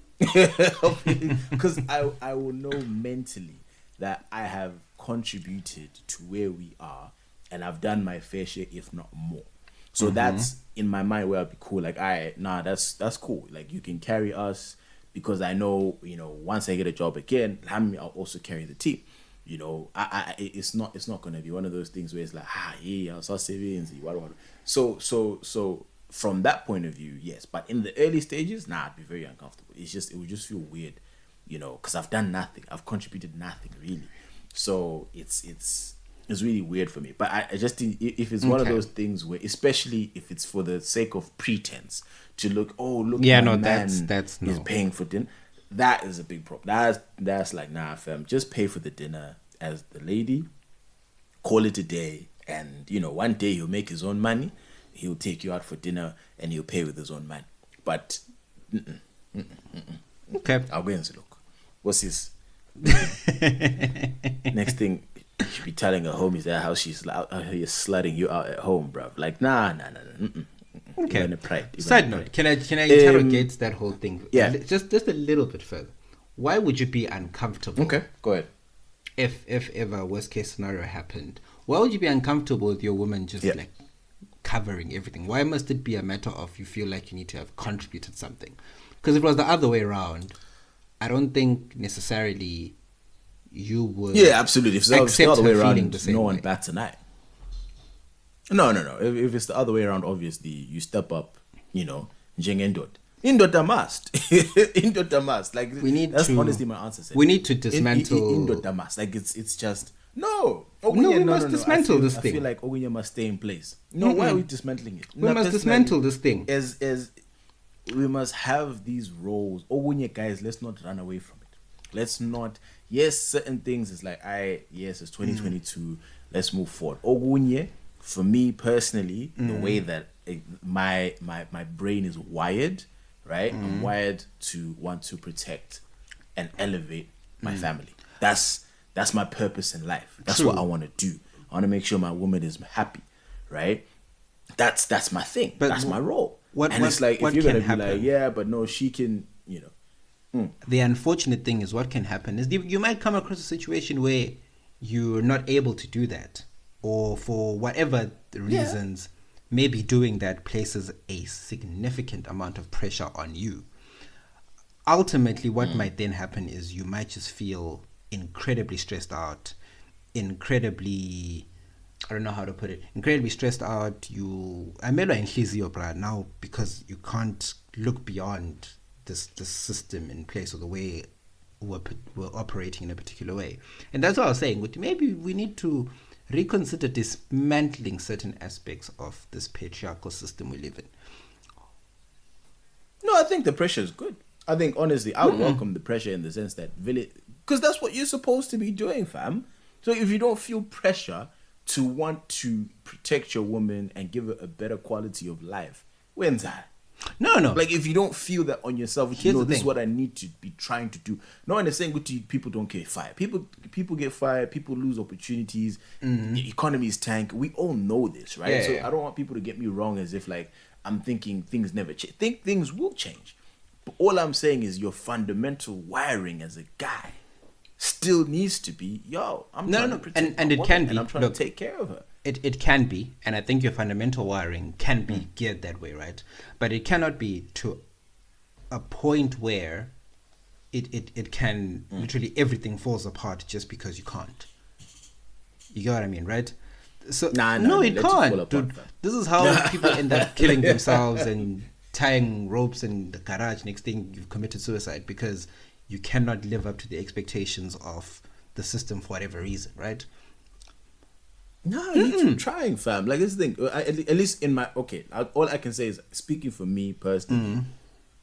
Because I will know mentally that I have contributed to where we are and I've done my fair share, if not more. So that's in my mind where I'd be cool. Like, that's cool. Like, you can carry us because I know, once I get a job again, I'll also carry the team. It's not going to be one of those things where it's like, I saw savings, what. So from that point of view, yes. But in the early stages, I'd be very uncomfortable. It would just feel weird, because I've done nothing. I've contributed nothing, really. So it's really weird for me. But I just think if it's one of those things where, especially if it's for the sake of pretense, to look, that's paying for dinner. That is a big problem. That's like, nah, fam. Just pay for the dinner as the lady. Call it a day, and one day he'll make his own money. He'll take you out for dinner, and he'll pay with his own money. But, okay, I'll go and say, look, what's this? Next thing, you should be telling her homies that how she's out here slutting you out at home, bro. Like, nah. Okay. Pride. Side note, can I interrogate that whole thing? Yeah. Just a little bit further. Why would you be uncomfortable? Okay, go ahead. If ever worst case scenario happened, why would you be uncomfortable with your woman just like covering everything? Why must it be a matter of you feel like you need to have contributed something? Because if it was the other way around, I don't think necessarily you would. Yeah, absolutely. If it's the other way around, no one way. bats an eye. No. If it's the other way around, obviously you step up. Indota must. Indota must. Like, that's honestly my answer. We need to dismantle. Indota must. Like, it's just no. We must dismantle this thing. I feel like Ogunya must stay in place. No, why are we dismantling it? We must dismantle this thing. As we must have these roles. Ogunya, guys, let's not run away from it. Let's not. Yes, certain things is like, it's 2022. Let's move forward. Ogunya, for me personally, the way that my brain is wired, right? I'm wired to want to protect and elevate my family. That's my purpose in life. That's what I want to do. I want to make sure my woman is happy, right? That's my thing. But that's my role. It's like, if you're gonna be like, but no, she can, The unfortunate thing is, what can happen is you might come across a situation where you're not able to do that, or for whatever reasons, maybe doing that places a significant amount of pressure on you. Ultimately, what might then happen is you might just feel incredibly stressed out, I don't know how to put it, incredibly stressed out. I'm now, because you can't look beyond this system in place, or the way we're operating in a particular way. And that's what I was saying. Maybe we need to reconsider dismantling certain aspects of this patriarchal system we live in. No, I think the pressure is good. I think, honestly, I would welcome the pressure in the sense that, because that's what you're supposed to be doing, fam. So if you don't feel pressure to want to protect your woman and give her a better quality of life, when's that? No. Like, if you don't feel that on yourself, this is what I need to be trying to do. No one is saying people don't get fired. People get fired. People lose opportunities. The economy is tank. We all know this, right? Yeah, so I don't want people to get me wrong as if like I'm thinking things never change. Think things will change. But all I'm saying is your fundamental wiring as a guy still needs to be, I'm trying to protect and my it woman, can be. and I'm trying to take care of her. It can be, and I think your fundamental wiring can be geared that way, right? But it cannot be to a point where it can literally everything falls apart just because you can't. You get what I mean, right? So no, it can't, dude. This is how people end up killing themselves and tying ropes in the garage. Next thing, you've committed suicide because you cannot live up to the expectations of the system for whatever reason, right? No, you keep trying, fam. Like, this thing, at least in my, all I can say is, speaking for me personally,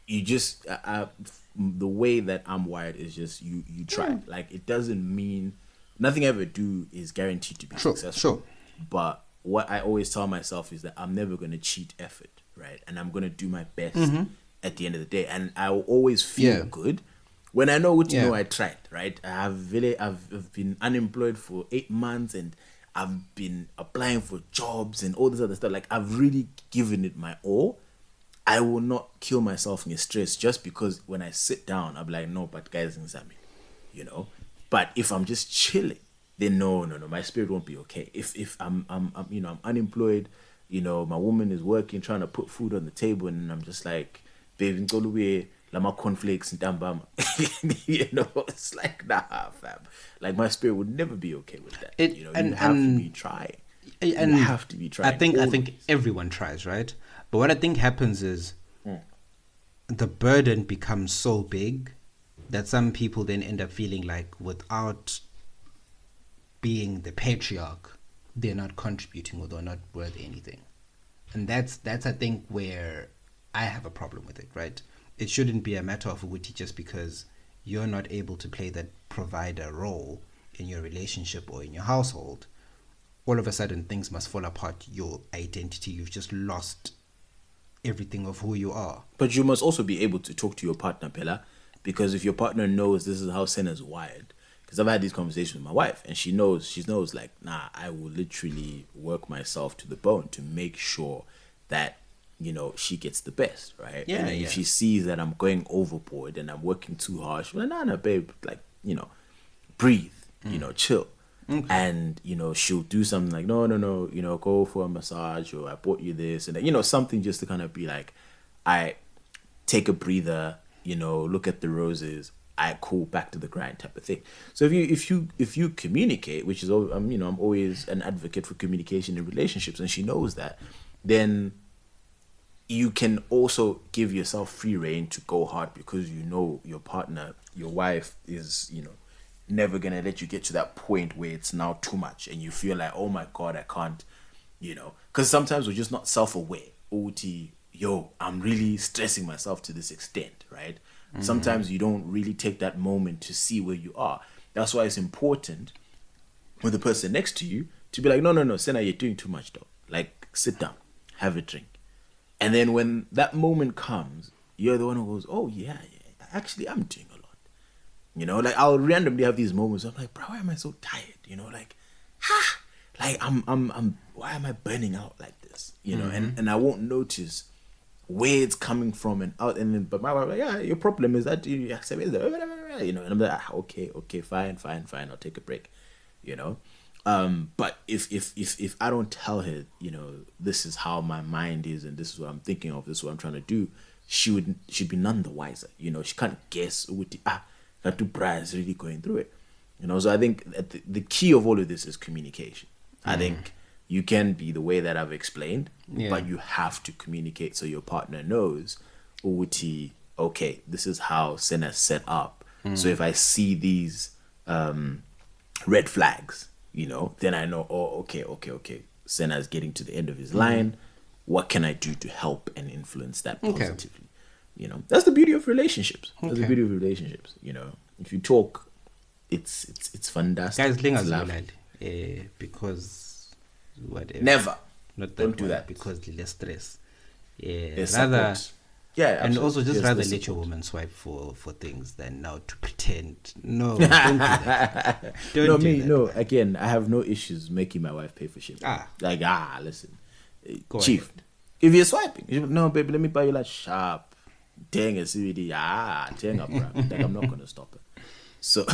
you just, the way that I'm wired is just, you try. Like, it doesn't mean, nothing I ever do is guaranteed to be successful. Sure. But what I always tell myself is that I'm never going to cheat effort, right? And I'm gonna do my best at the end of the day, and I will always feel good when I know what you know I tried, right? I've been unemployed for 8 months, and I've been applying for jobs and all this other stuff. Like, I've really given it my all. I will not kill myself in stress just because when I sit down, I'm like, no, but guys, you know. But if I'm just chilling, then no, my spirit won't be okay. If I'm I'm unemployed, you know, my woman is working, trying to put food on the table, and I'm just like, baby, go away, lama cornflakes and dambama. You know, it's like, nah, fam. Like, my spirit would never be okay with that. You know, you have to be trying. And you have to be trying. I think everyone tries, right? But what I think happens is the burden becomes so big that some people then end up feeling like, without being the patriarch, they're not contributing, or they're not worth anything. And that's I think where I have a problem with it, right? It shouldn't be a matter of witty just because you're not able to play that provider role in your relationship or in your household. All of a sudden things must fall apart. Your identity, you've just lost everything of who you are. But you must also be able to talk to your partner, Pella, because if your partner knows this is how Senna's wired, because I've had these conversations with my wife, and she knows like, nah, I will literally work myself to the bone to make sure that, you know, she gets the best, right? Yeah, and if she sees that I'm going overboard and I'm working too harsh, well, nah, babe, like, you know, breathe, you know, chill. Okay. And, you know, she'll do something like, no, you know, go for a massage, or I bought you this, and, you know, something just to kind of be like, I take a breather, you know, look at the roses, I cool, back to the grind type of thing. So if you communicate, which is, you know, I'm always an advocate for communication in relationships, and she knows that, then you can also give yourself free rein to go hard, because you know your partner, your wife, is, you know, never gonna let you get to that point where it's now too much and you feel like, oh my god, I can't, you know, because sometimes we're just not self-aware. Yo, I'm really stressing myself to this extent, right? Sometimes you don't really take that moment to see where you are. That's why it's important with the person next to you to be like, no, Senna, you're doing too much, though. Like, sit down, have a drink. And then when that moment comes, you're the one who goes, oh yeah, actually I'm doing a lot. You know, like, I'll randomly have these moments. I'm like, bro, why am I so tired? You know, like, like I'm why am I burning out like this? You know, and I won't notice where it's coming from and out. And then, but my wife, like, yeah, your problem is that you accept it, you know. And I'm like, okay, fine, I'll take a break, you know. But if I don't tell her, you know, this is how my mind is and this is what I'm thinking of, this is what I'm trying to do, she'd be none the wiser. You know, she can't guess with that bra is really going through it. You know, so I think that the key of all of this is communication. I think you can be the way that I've explained, but you have to communicate so your partner knows, okay, this is how Senna's set up. So if I see these red flags, you know, then I know, oh, okay, Senna's getting to the end of his line. What can I do to help and influence that positively? You know, that's the beauty of relationships. That's the beauty of relationships. You know, if you talk, it's fantastic. Guys, lingas because whatever. Never. Not that Don't do that because less stress. Yeah, There's rather. support. Yeah, absolutely. And also just rather let your woman swipe for things than now to pretend. No, don't do that. Don't do that. No, again, I have no issues making my wife pay for shit. Like, listen, Go Chief, ahead. if you're swiping, no, baby, let me buy you like sharp. Dang, it's really, dang up, bro. Like, I'm not going to stop it. So,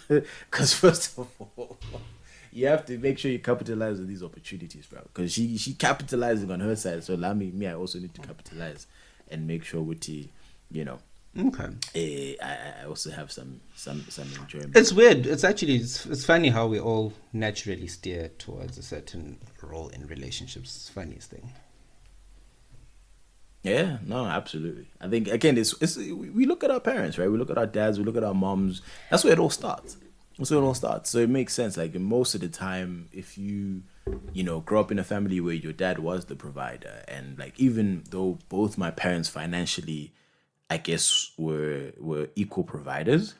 because first of all, you have to make sure you capitalize on these opportunities, bro. Because she capitalizing on her side. So, I also need to capitalize and make sure you know. Okay. I also have some enjoyment. It's weird. It's funny how we all naturally steer towards a certain role in relationships. It's the funniest thing. Yeah, no, absolutely. I think, again, we look at our parents, right? We look at our dads, we look at our moms. That's where it all starts. So it makes sense. Like, most of the time, if you know, grow up in a family where your dad was the provider, and like, even though both my parents financially, I guess, were equal providers,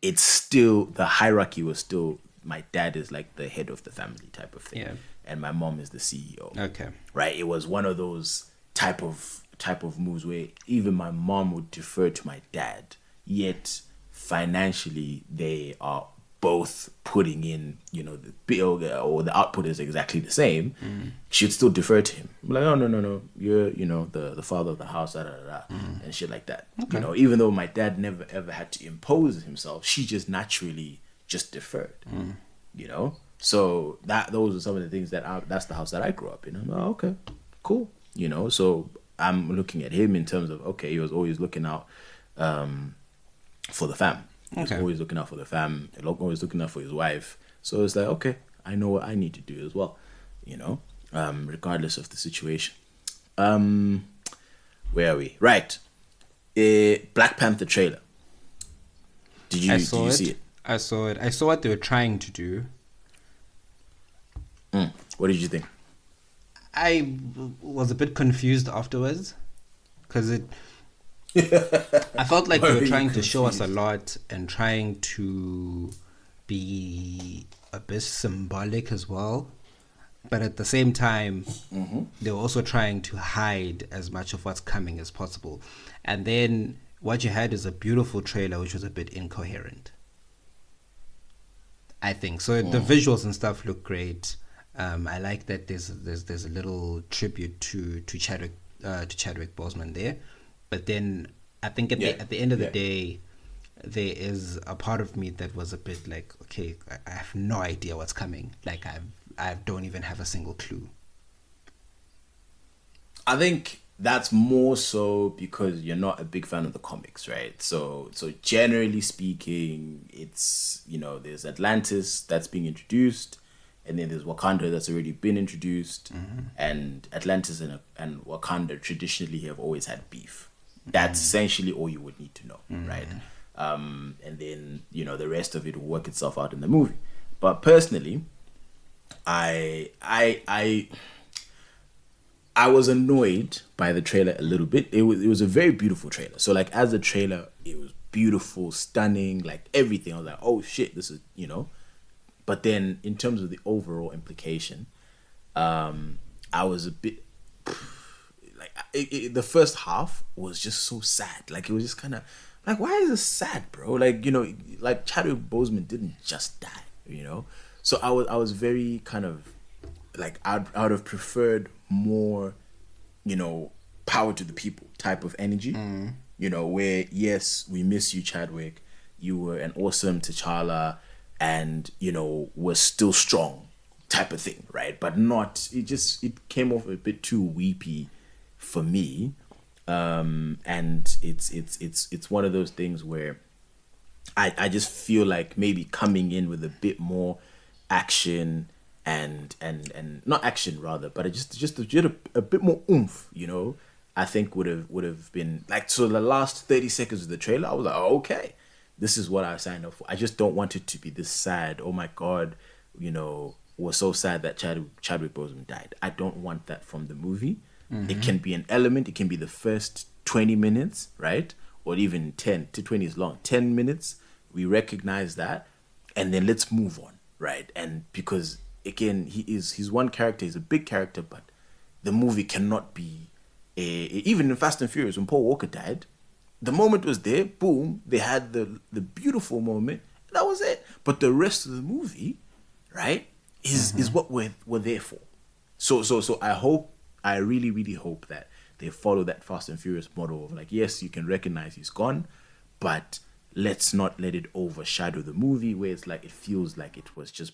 it's still, the hierarchy was still, my dad is like the head of the family type of thing. Yeah. And my mom is the CEO. Okay. Right? It was one of those type of moves where even my mom would defer to my dad, yet financially they are both putting in, the bill or the output is exactly the same, she'd still defer to him. I'm like, oh, no, you're, the father of the house, and shit like that. Okay. Even though my dad never ever had to impose himself, she just naturally just deferred, So those are some of the things that's the house that I grew up in. I'm like, oh, okay, cool. So I'm looking at him in terms of, okay, he was always looking out for the fam. He was always looking out for the fam, always looking out for his wife. So it's like, okay, I know what I need to do as well, regardless of the situation. Where are we? Right. Black Panther trailer. Did you see it? I saw it. I saw what they were trying to do. What did you think? I was a bit confused afterwards because I felt like they were trying to show us a lot and trying to be a bit symbolic as well. But at the same time, they were also trying to hide as much of what's coming as possible. And then what you had is a beautiful trailer, which was a bit incoherent, I think. So the visuals and stuff look great. I like that there's a little tribute to Chadwick Boseman there. But then I think at the end of the day, there is a part of me that was a bit like, okay, I have no idea what's coming. Like I don't even have a single clue. I think that's more so because you're not a big fan of the comics, right? So generally speaking, it's, there's Atlantis that's being introduced, and then there's Wakanda that's already been introduced, and Atlantis and Wakanda traditionally have always had beef. That's essentially all you would need to know, right? And then, the rest of it will work itself out in the movie. But personally, I was annoyed by the trailer a little bit. It was a very beautiful trailer. So like as a trailer, it was beautiful, stunning, like everything. I was like, oh shit, this is, But then in terms of the overall implication, I was a bit the first half was just so sad. Like it was just kind of like, why is this sad, bro? Like, like Chadwick Boseman didn't just die, So I was very kind of like, I would have preferred more, power to the people type of energy, where, yes, we miss you, Chadwick. You were an awesome T'Challa and, was still strong type of thing, right? But not, it came off a bit too weepy for me. And it's one of those things where I just feel like maybe coming in with a bit more action and not action rather, but just a bit more oomph, I think would have been like, so the last 30 seconds of the trailer, I was like, oh, okay, this is what I signed up for. I just don't want it to be this sad. Oh my God, we're so sad that Chadwick Boseman died. I don't want that from the movie. It can be an element. It can be the first 20 minutes, right? Or even 10 to 20 is long. 10 minutes, we recognize that, and then let's move on, right? And because, again, he's one character, he's a big character, but the movie cannot be, even in Fast and Furious, when Paul Walker died, the moment was there, boom, they had the beautiful moment, that was it. But the rest of the movie, right, is what we're there for. So I really, really hope that they follow that Fast and Furious model of like, yes, you can recognize he's gone, but let's not let it overshadow the movie where it's like, it feels like it was just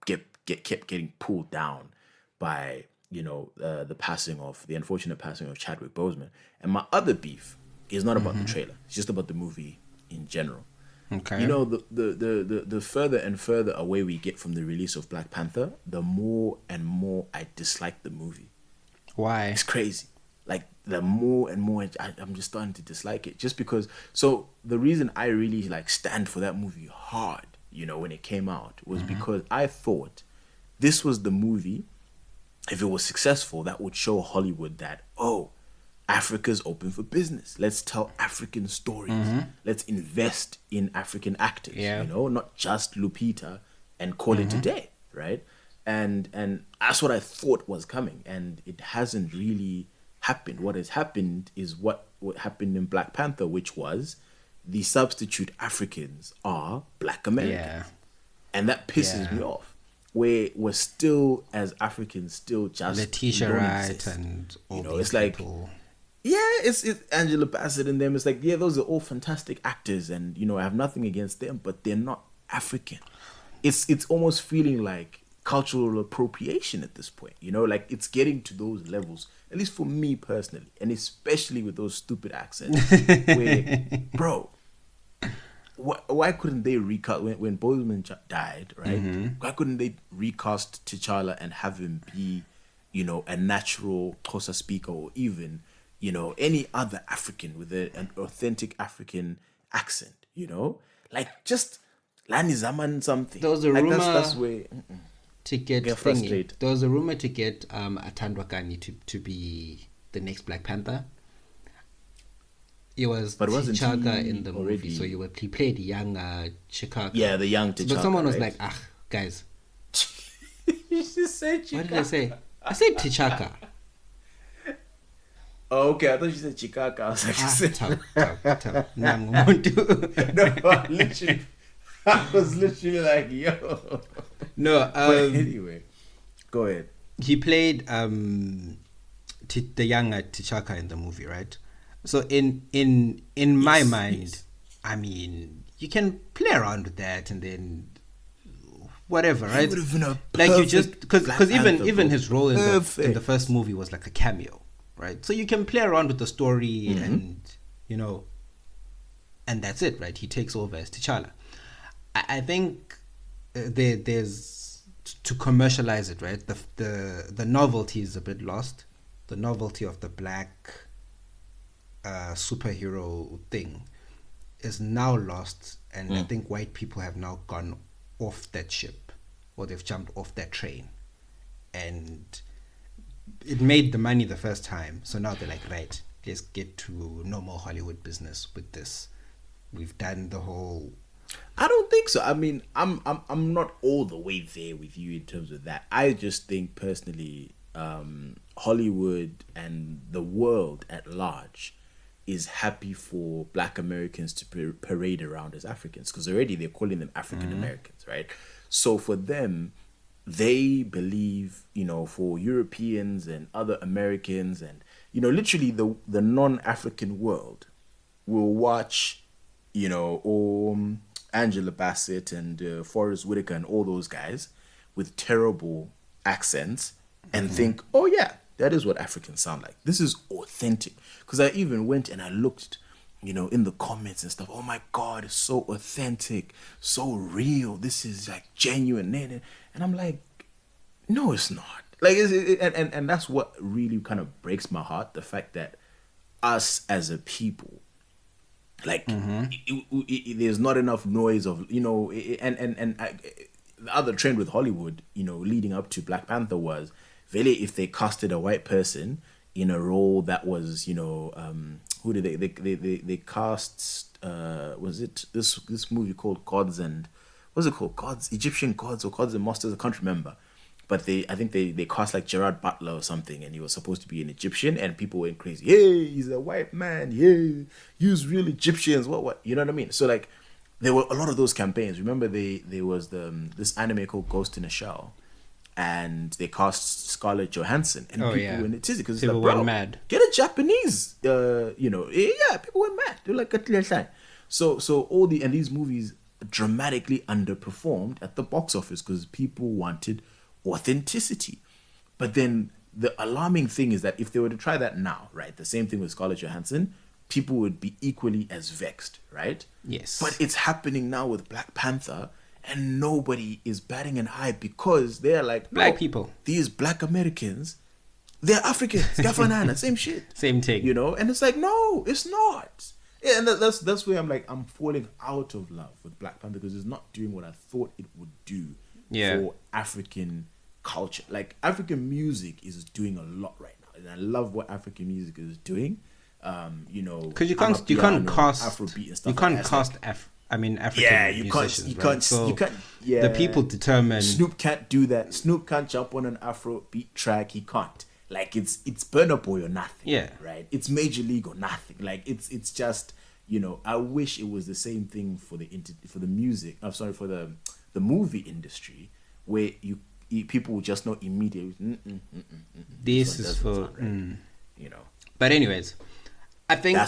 kept getting pulled down by, the unfortunate passing of Chadwick Boseman. And my other beef is not about the trailer. It's just about the movie in general. Okay. The further and further away we get from the release of Black Panther, the more and more I dislike the movie. Why? It's crazy. Like, the more and more I'm just starting to dislike it. Just because, so the reason I really like stand for that movie hard, when it came out, was because I thought this was the movie, if it was successful, that would show Hollywood that, oh, Africa's open for business. Let's tell African stories. Let's invest in African actors, not just Lupita, and call it a day, right? And that's what I thought was coming, and it hasn't really happened. What has happened is what happened in Black Panther, which was the substitute Africans are Black Americans. Yeah. And that pisses me off. We're still, as Africans, still just Letitia Wright and all these it's like, people. it's Angela Bassett and them. It's like, yeah, those are all fantastic actors, and I have nothing against them, but they're not African. It's almost feeling like cultural appropriation at this point. Like it's getting to those levels. At least for me personally, and especially with those stupid accents, where, bro. Why couldn't they recast when Boseman died, right? Why couldn't they recast T'Challa and have him be, a natural Xhosa speaker, or even, any other African with an authentic African accent, like just Lani Zaman something. There was a like rumor that's where to get frustrated. There was a rumor to get Atandwa Kani to be the next Black Panther. It was T'Chaka in the movie, so he played young Chikaka. Yeah, the young T'Chaka. But someone was right? like, guys. You just said Chikaka. What did I say? I said T'Chaka. Oh, okay. I thought you said Chikaka. I was like, No, I was literally like, yo. No, but anyway, go ahead. He played the young T'Chaka in the movie, right? So in my mind, I mean, you can play around with that and then whatever, right? Like you just because even his role in the first movie was like a cameo, right? So you can play around with the story and and that's it, right? He takes over as T'Challa. I think there's to commercialize it, right? The novelty is a bit lost. The novelty of the black superhero thing is now lost, and I think white people have now gone off that ship, or they've jumped off that train, and it made the money the first time, so now they're like, right, let's get to normal Hollywood business with this. We've done the whole. I don't think so. I mean, I'm not all the way there with you in terms of that. I just think personally, Hollywood and the world at large is happy for Black Americans to parade around as Africans, because already they're calling them African Americans, right? So for them, they believe, for Europeans and other Americans and, literally the non-African world will watch, Angela Bassett and Forrest Whitaker and all those guys with terrible accents and think, oh yeah, that is what Africans sound like. This is authentic. Because I even went and I looked, in the comments and stuff. Oh my God, it's so authentic, so real. This is like genuine. And I'm like, no, it's not. Like, and that's what really kind of breaks my heart. The fact that us as a people, like, there's not enough noise of, the other trend with Hollywood, leading up to Black Panther was, really, if they casted a white person in a role that was, who did they cast? Was it this movie called Gods and what's it called? Gods, Egyptian Gods or Gods and Monsters? I can't remember. But I think they cast like Gerard Butler or something, and he was supposed to be an Egyptian, and people went crazy. Hey, he's a white man. Yeah, use real Egyptians. What? You know what I mean? So like, there were a lot of those campaigns. Remember, there was this anime called Ghost in a Shell. And they cast Scarlett Johansson, and people went tizzy because people like, went mad. Get a Japanese, people went mad. They're like, so all these movies dramatically underperformed at the box office because people wanted authenticity. But then the alarming thing is that if they were to try that now, right, the same thing with Scarlett Johansson, people would be equally as vexed, right? Yes. But it's happening now with Black Panther. And nobody is batting an eye because they're like, black people. These Black Americans, they're Africans. Bafana, same shit. Same thing. And it's like, no, it's not. Yeah, and that's where I'm falling out of love with Black Panther because it's not doing what I thought it would do for African culture. Like, African music is doing a lot right now. And I love what African music is doing. Because you can't cast Afrobeat and stuff. You can't cast African musicians. You can't. Yeah, the people determine. Snoop can't do that. Snoop can't jump on an Afrobeat track. He can't. Like it's Burna Boy or nothing. Yeah. Right. It's Major League or nothing. Like it's just, you know, I wish it was the same thing for the music. I'm sorry, for the movie industry, where people will just know immediately. This is for right. You know. But anyways, I think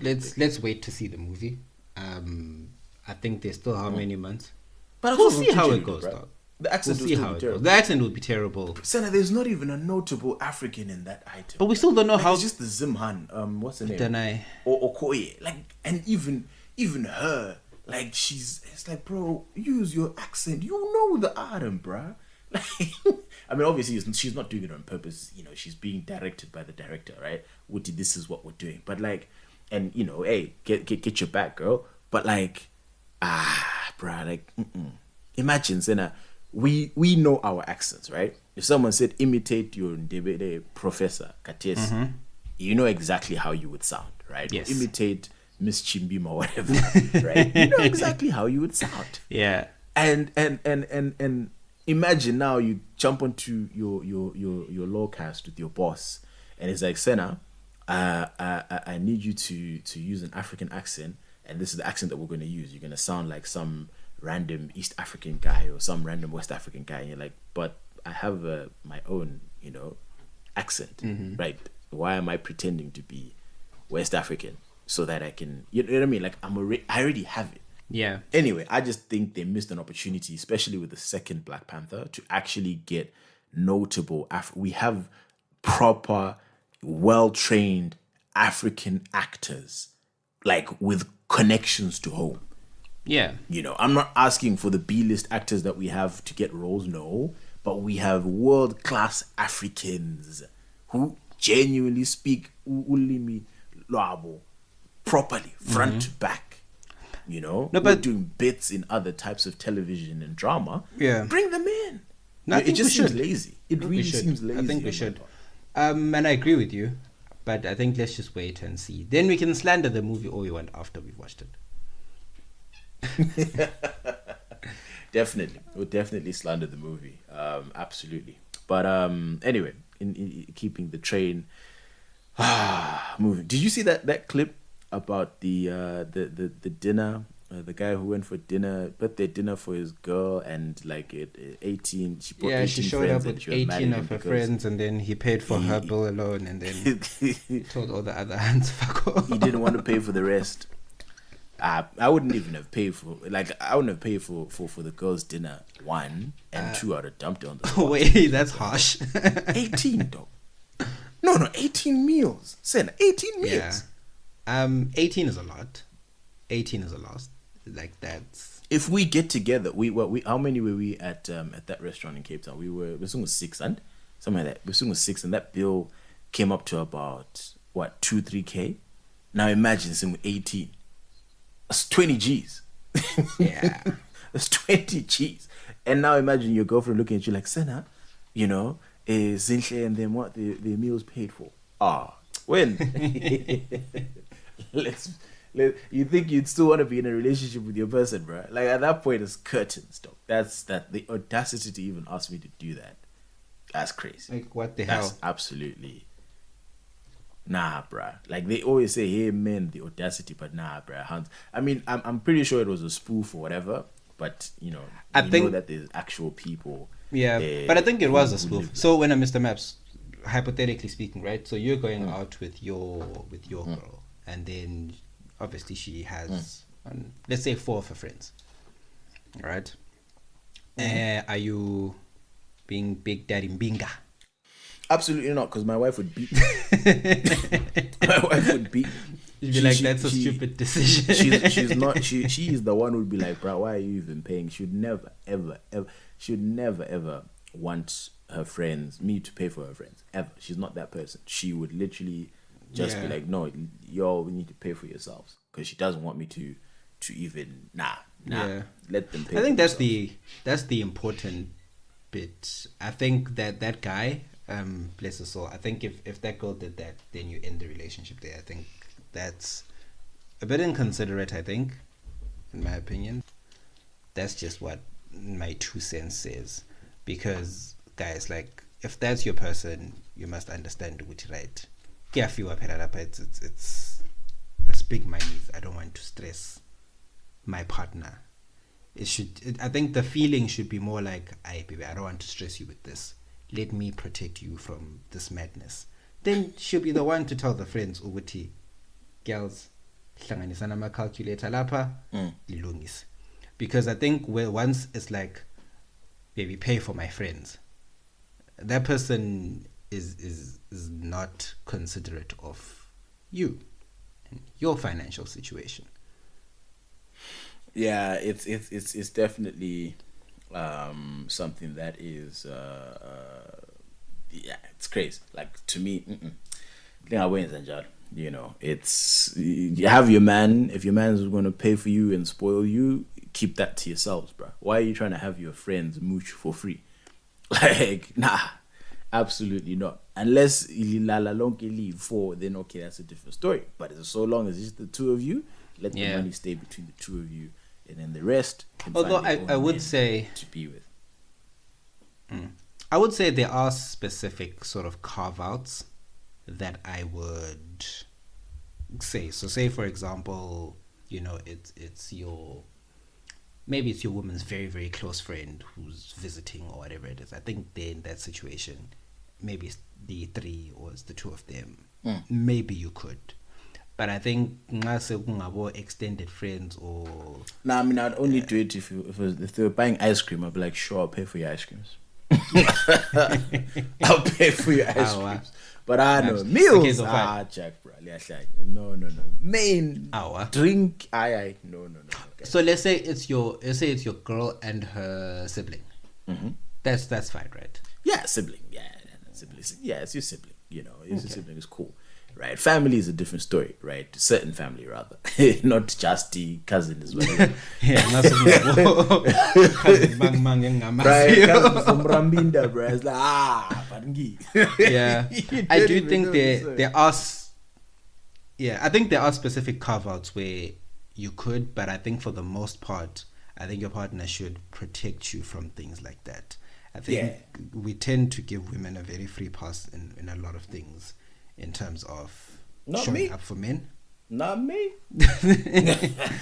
let's wait to see the movie. I think there's still how many months? But we'll see how it goes, dog. The accent we'll see how it goes. The accent will be terrible. Senna, there's not even a notable African in that item. But we still don't know how. It's just the Zimhan. What's her name? Danai. Or Okoye. Like, and even her, like, it's like, bro, use your accent. You know the item, bruh. Like, I mean, obviously, she's not doing it on purpose. You know, she's being directed by the director, right? Woody, this is what we're doing. But like, and you know, hey, get your back, girl. But like, bruh, like, imagine, Senna. We know our accents, right? If someone said imitate your Ndebele professor Katesi, you know exactly how you would sound, right? Yes. Or imitate Miss Chimbima or whatever, right? You know exactly how you would sound. Yeah. And imagine now you jump onto your law cast with your boss, and it's like, Senna, I need you to use an African accent, and this is the accent that we're going to use. You're going to sound like some random East African guy or some random West African guy, and you're like, but I have my own, you know, accent, right? Why am I pretending to be West African so that I can, you know what I mean? Like I already have it. Yeah. Anyway, I just think they missed an opportunity, especially with the second Black Panther, to actually get notable we have proper, well-trained African actors, like with connections to home. Yeah. You know, I'm not asking for the B-list actors that we have to get roles, no. But we have world-class Africans who genuinely speak Ulimi Lwabo properly, front to back. You know? No, we're but doing bits in other types of television and drama. Yeah. Bring them in. No, it just seems lazy. It really seems lazy. I think we should. And I agree with you. But I think let's just wait and see. Then we can slander the movie all we want after we've watched it. Definitely, we'll definitely slander the movie. Absolutely. But anyway, in keeping the train moving. Did you see that clip about the dinner? The guy who went for birthday dinner for his girl, and like 18, she brought 18 she showed up with 18 of her because friends, and then he paid for her bill alone, and then he told all the other hands fuck off. He didn't want to pay for the rest. I wouldn't even have paid for, like, I wouldn't have paid for the girls' dinner, one, and two, I'd have dumped it on the spot. Wait, that's harsh. 18, dog. No, 18 meals. Sen, 18 meals. Yeah. 18 is a lot. 18 is a lot. Like, that's... If we get together, we how many were we at that restaurant in Cape Town? We're soon with 6, and something like that. We're soon with 6, and that bill came up to about, what, 2-3K? Now imagine some 18. That's 20 G's. Yeah. That's 20 G's. And now imagine your girlfriend looking at you like, Senna, you know, Zinhle and then what the meals paid for. When? You think you'd still want to be in a relationship with your person, bro? Like, at that point, it's curtains, dog. That's the audacity to even ask me to do that. That's crazy. Like, what the hell? That's absolutely... Nah, bruh. Like, they always say, hey, men, the audacity, but nah, bruh. Hans. I mean, I'm pretty sure it was a spoof or whatever, but, you know, I think know that there's actual people. Yeah, but I think it was a spoof. So when Mr. Maps, hypothetically speaking, right? So you're going out with your girl, and then obviously she has, let's say, 4 of her friends, right? Are you being Big Daddy Mbinga? Absolutely not, because my wife would beat me. My wife would beat me. You'd be like, that's a stupid decision. She's not. She is the one who would be like, bro, why are you even paying? She would never, ever, ever. She would never, ever want me to pay for her friends. Ever. She's not that person. She would literally just be like, no, y'all need to pay for yourselves, because she doesn't want me to even let them pay. I think that's the important bit. I think that guy. Bless her soul. I think if that girl did that, then you end the relationship there. I think that's a bit inconsiderate, I think, in my opinion. That's just what my 2 cents says. Because, guys, like, if that's your person, you must understand what right. It's speak my needs. I don't want to stress my partner. I think the feeling should be more like, "Aye, baby, I don't want to stress you with this. Let me protect you from this madness." Then she'll be the one to tell the friends, "Uguti, girls, hlanganisana ma calculator lapha, lilungise." Because I think once it's like, "Baby, pay for my friends," that person is not considerate of you and your financial situation. Yeah, it's definitely something that is yeah, it's crazy. Like, to me, you know, it's, you have your man. If your man is going to pay for you and spoil you, keep that to yourselves, bro. Why are you trying to have your friends mooch for free? Like, nah, absolutely not. Unless ilala lonke leave for, then okay, that's a different story. But so long as it's the two of you, let the money stay between the two of you, and then the rest can Although find I would say to be with. I would say there are specific sort of carve-outs that I would say. So say, for example, you know, it's your, maybe it's your woman's very, very close friend who's visiting or whatever it is. I think they're in that situation. Maybe it's the three or it's the two of them. Maybe you could. But I think extended friends or... Nah, I mean, I'd only do it if they were buying ice cream. I'd be like, sure, I'll pay for your ice creams. I'll pay for your ice creams. But I know meals. Okay, so Jack, bro. No. Main drink. No. Okay. So let's say it's your girl and her sibling. That's fine, right? Yeah, sibling. Yeah, sibling. Yeah, it's your sibling. You know, your sibling is cool. Right, family is a different story, right? Certain family, rather, not just the cousin as well. Cousin right, cousin from Rambinda, bro. It's like Bangi. Yeah, I do think there are. Yeah, I think there are specific carve-outs where you could, but I think for the most part, I think your partner should protect you from things like that. I think we tend to give women a very free pass in a lot of things. In terms of showing up for men, not me.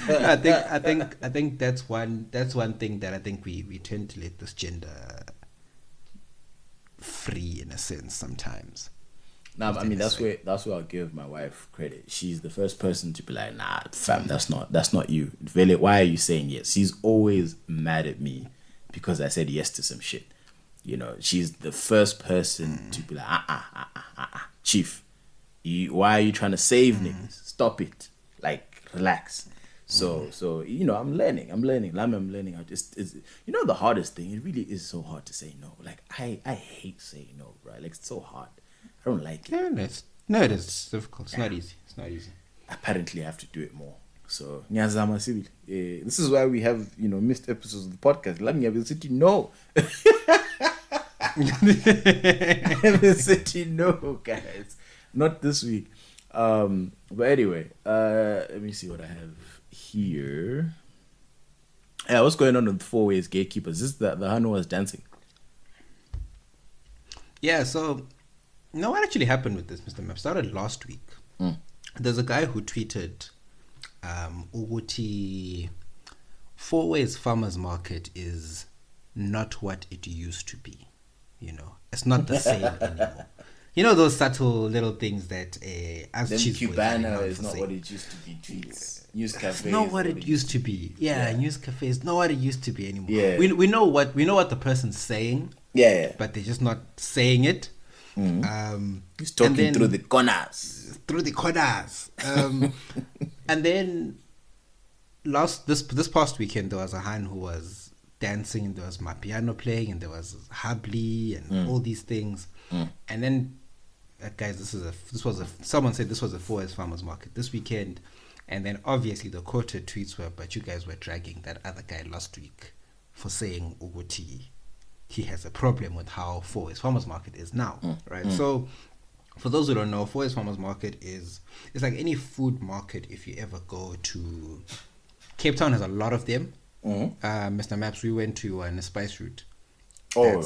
I think that's one thing that I think we tend to let this gender free in a sense sometimes. Nah, I mean that's where I'll give my wife credit. She's the first person to be like, nah, fam, that's not you. Vele, why are you saying yes? She's always mad at me because I said yes to some shit. You know, she's the first person to be like, chief, why are you trying to save niggas? Stop it. Like, relax. So you know, I'm learning. I'm learning how to, it's, you know, the hardest thing, it really is so hard to say no. Like, I hate saying no, bro. Like, it's so hard. I don't like it. No, it is. It's difficult. It's not easy. Apparently I have to do it more. So Nyazama Civil. This is why we have, you know, missed episodes of the podcast. Let me have city no. City no, guys. Not this week. But anyway, let me see what I have here. Yeah, what's going on with Fourways gatekeepers? This is the Hanu was dancing. Yeah, so what actually happened with this, Mr. Map? Started last week. There's a guy who tweeted Uguti Fourways Farmers Market is not what it used to be. You know, it's not the same anymore. You know those subtle little things that as Cubana is not what it used to be. Tweets, news cafes. It's not what it used to be. Yeah, news cafes. Not what it used to be anymore. Yeah. We know what the person's saying. Yeah. But they're just not saying it. He's talking through the corners. And then this past weekend there was a Han who was dancing. There was Mapiano playing, and there was Habli and all these things. And then, guys, someone said this was a Fourways Farmers Market this weekend, and then obviously the quoted tweets were, but you guys were dragging that other guy last week for saying Uguti he has a problem with how Fourways Farmers Market is now, right? So, for those who don't know, Fourways Farmers Market it's like any food market. If you ever go to Cape Town, has a lot of them. Mr. Maps, we went to the Spice Route. Oh,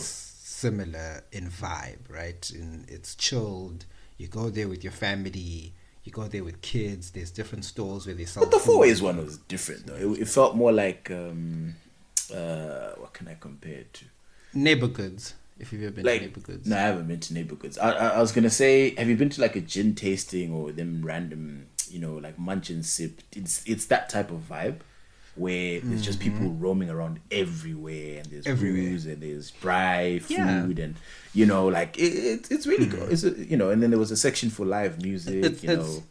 similar in vibe, right? It's chilled. You go there with your family. You go there with kids. There's different stores where they sell. But the food. Fourways one was different though. It felt more like what can I compare it to? Neighbor Goods. If you've ever been to Neighbor Goods. No, I haven't been to Neighbor Goods. I was gonna say, have you been to like a gin tasting or them random, like munch and sip? It's that type of vibe where there's just people roaming around everywhere, and there's booze and there's dry food, and it's really good. It's and then there was a section for live music.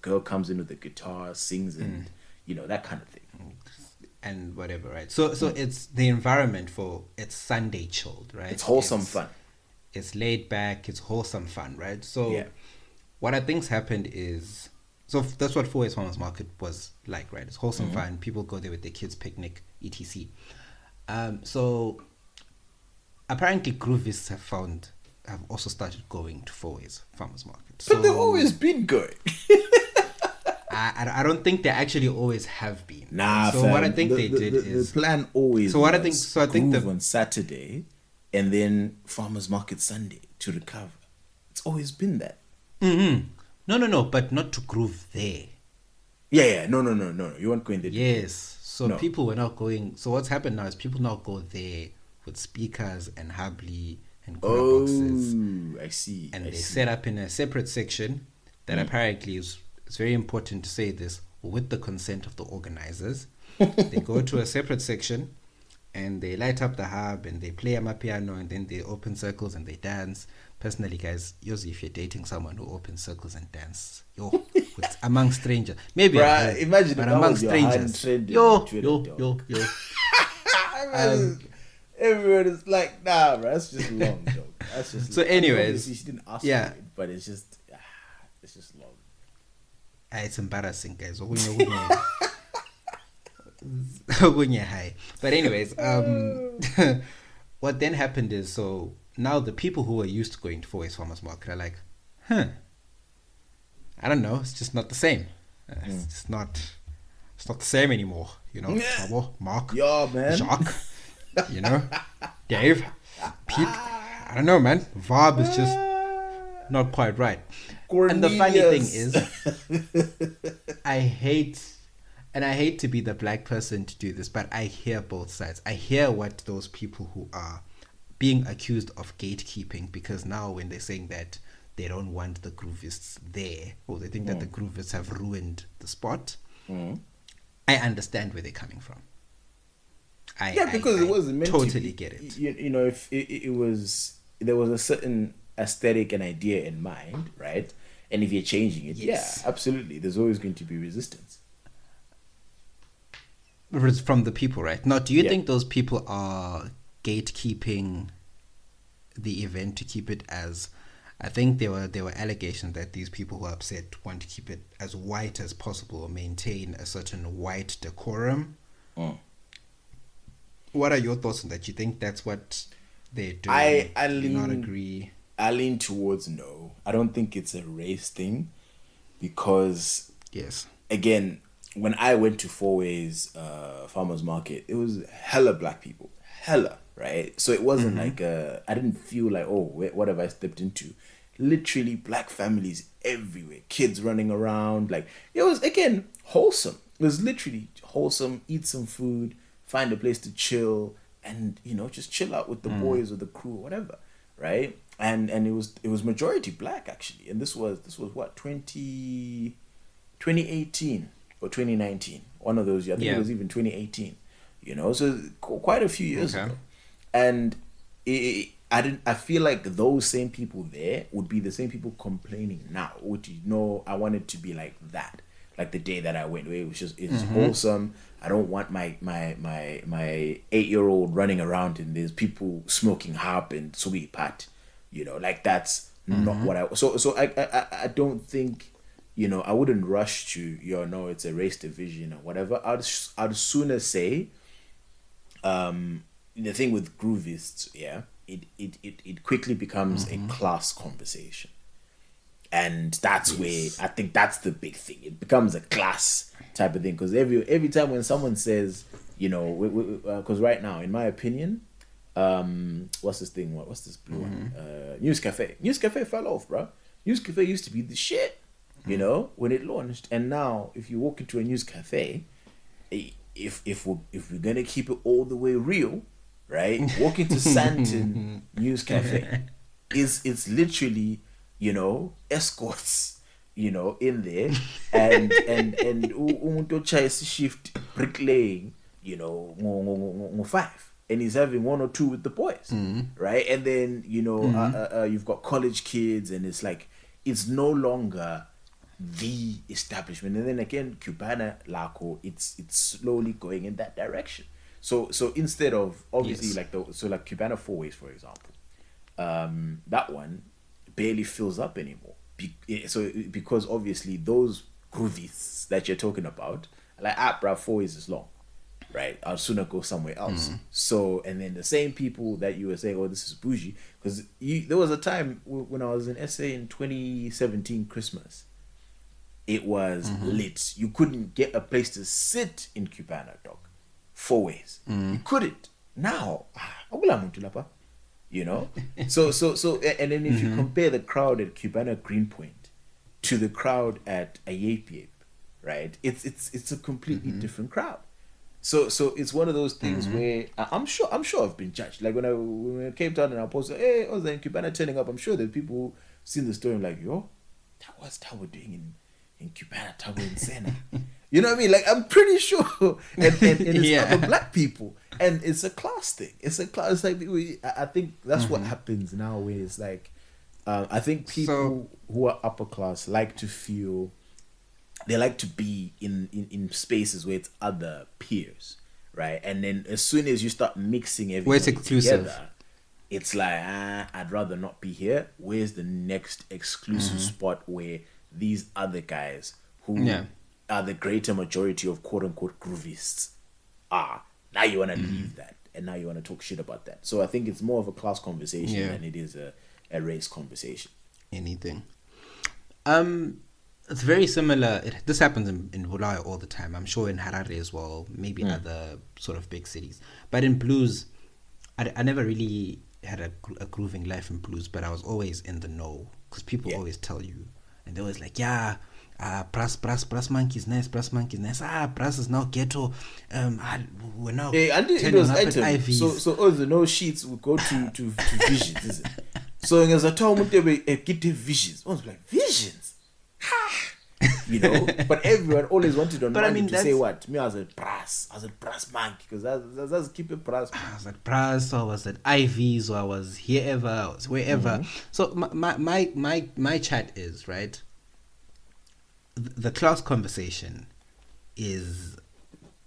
Girl comes in with a guitar, sings, and that kind of thing. And whatever, right? So it's the environment for it's Sunday chilled, right? It's wholesome fun. It's laid back. It's wholesome fun, right? So what I think's happened is, so that's what Fourways Farmers Market was like, right? It's wholesome fun. People go there with their kids, picnic, etc. So apparently groovists have also started going to Fourways Farmers Market. So, but they've always been going. I don't think they actually always have been. Nah, so fam, what I think they did is the plan always. So what I think Groove on Saturday, and then Farmers Market Sunday to recover. It's always been that. Mm-hmm. No, but not to groove there. Yeah, no. You weren't going there. Yes, so no. People were not going. So what's happened now is people now go there with speakers and hubbly and boxes. I see. And they set up in a separate section that apparently is. It's very important to say this with the consent of the organizers. They go to a separate section and they light up the hub and they play amapiano and then they open circles and they dance. Personally, guys, usually if you're dating someone who opens circles and dance, with among strangers, maybe imagine but among strangers, yo. Everyone is like, nah, bro, that's just long, though. That's just. So, anyways, she didn't ask for it, but it's just long. It's embarrassing, guys. But anyways, what then happened is, so now the people who are used to going to Fourways Farmers Market are like, I don't know, it's just not the same. It's not the same anymore, Mark, man. Jacques, Dave, Pete, I don't know, man. Vibe is just not quite right. Cornelius. And the funny thing is, I hate to be the black person to do this, but I hear both sides. I hear what those people who are being accused of gatekeeping, because now when they're saying that they don't want the groovists there, or they think that the groovists have ruined the spot, I understand where they're coming from. Because it wasn't meant totally to be. Get it. If it was, there was a certain aesthetic and idea in mind, right? And if you're changing it, yes, absolutely, there's always going to be resistance from the people, right? Now, do you think those people are gatekeeping the event to keep it as? I think there were allegations that these people who are upset want to keep it as white as possible or maintain a certain white decorum. What are your thoughts on that? You think that's what they're doing? I do not agree. I lean towards no. I don't think it's a race thing, because again, when I went to Fourways Farmers Market, it was hella black people, right? So it wasn't like I didn't feel like, oh, what have I stepped into? Literally black families everywhere, kids running around. Like, it was, again, wholesome. It was literally wholesome. Eat some food, find a place to chill, and just chill out with the boys or the crew or whatever, right? And it was majority black, actually. And this was what, 2018 or 2019, one of those. I think it was even 2018. So quite a few years ago. And I feel like those same people there would be the same people complaining now. I want it to be like that. Like the day that I went, where it was just, it's wholesome. I don't want my 8-year-old running around and there's people smoking harp and sweet pat. Like that's not what I. So I don't think, I wouldn't rush to, no, it's a race division or whatever. I'd sooner say, the thing with groovists, it quickly becomes a class conversation. And that's where I think that's the big thing. It becomes a class type of thing, because every time when someone says, because right now, in my opinion, what's this thing? What's this blue one? News Cafe. News Cafe fell off, bro. News Cafe used to be the shit, you know, when it launched. And now, if you walk into a News Cafe, if we're gonna keep it all the way real, right? Walk into Santon News Cafe it's literally, you know, escorts, you know, in there, and umuntu chase shift bricklaying, you know, ngo 5, and he's having 1 or 2 with the boys, right? And then, you know, you've got college kids, and it's like, it's no longer the establishment. And then again, Cubana Laco, it's slowly going in that direction. So instead of obviously like Cubana Fourways, for example, that one barely fills up anymore. Because obviously those groovies that you're talking about, like bruh, 4 is long, right? I'll sooner go somewhere else. So, and then the same people that you were saying, oh, this is bougie, because there was a time when I was in SA in 2017 Christmas, it was lit. You couldn't get a place to sit in Cubana, dog. 4Ways. You couldn't. Now, you know? So, and then if you compare the crowd at Cubana Greenpoint to the crowd at Ayape, right? It's a completely different crowd. So it's one of those things where I'm sure I've been judged. Like when I came down and I posted, hey, I was in Cubana turning up. I'm sure that people who seen the story like, yo, that was Tabo doing in Cubana, Tabo in Sena. You know what I mean? Like, I'm pretty sure. And it's other black people. And it's a class thing. It's a class. Like, I think that's what happens now, where it's like, I think people who are upper class like to feel, they like to be in spaces where it's other peers, right? And then as soon as you start mixing everything together, it's like, I'd rather not be here. Where's the next exclusive spot where these other guys who are the greater majority of quote-unquote groovists are? Now you want to leave that, and now you want to talk shit about that. So I think it's more of a class conversation than it is a race conversation. Anything. It's very similar. This happens in Bulawayo all the time. I'm sure in Harare as well, maybe other sort of big cities. But in blues, I never really had a grooving life in blues, but I was always in the know, because people always tell you, and they're always like, brass monkey's nice, brass is now ghetto. We're now it was item. So all the no sheets would go to visions, is it? So as a time get the visions. I was like, visions? You know, but everyone always wanted on Monday to say what? Me, I was a brass monkey, because that's keep it brass. I was at brass, or I was at IVs, or I was herever, I was wherever. So my chat is, right, the class conversation is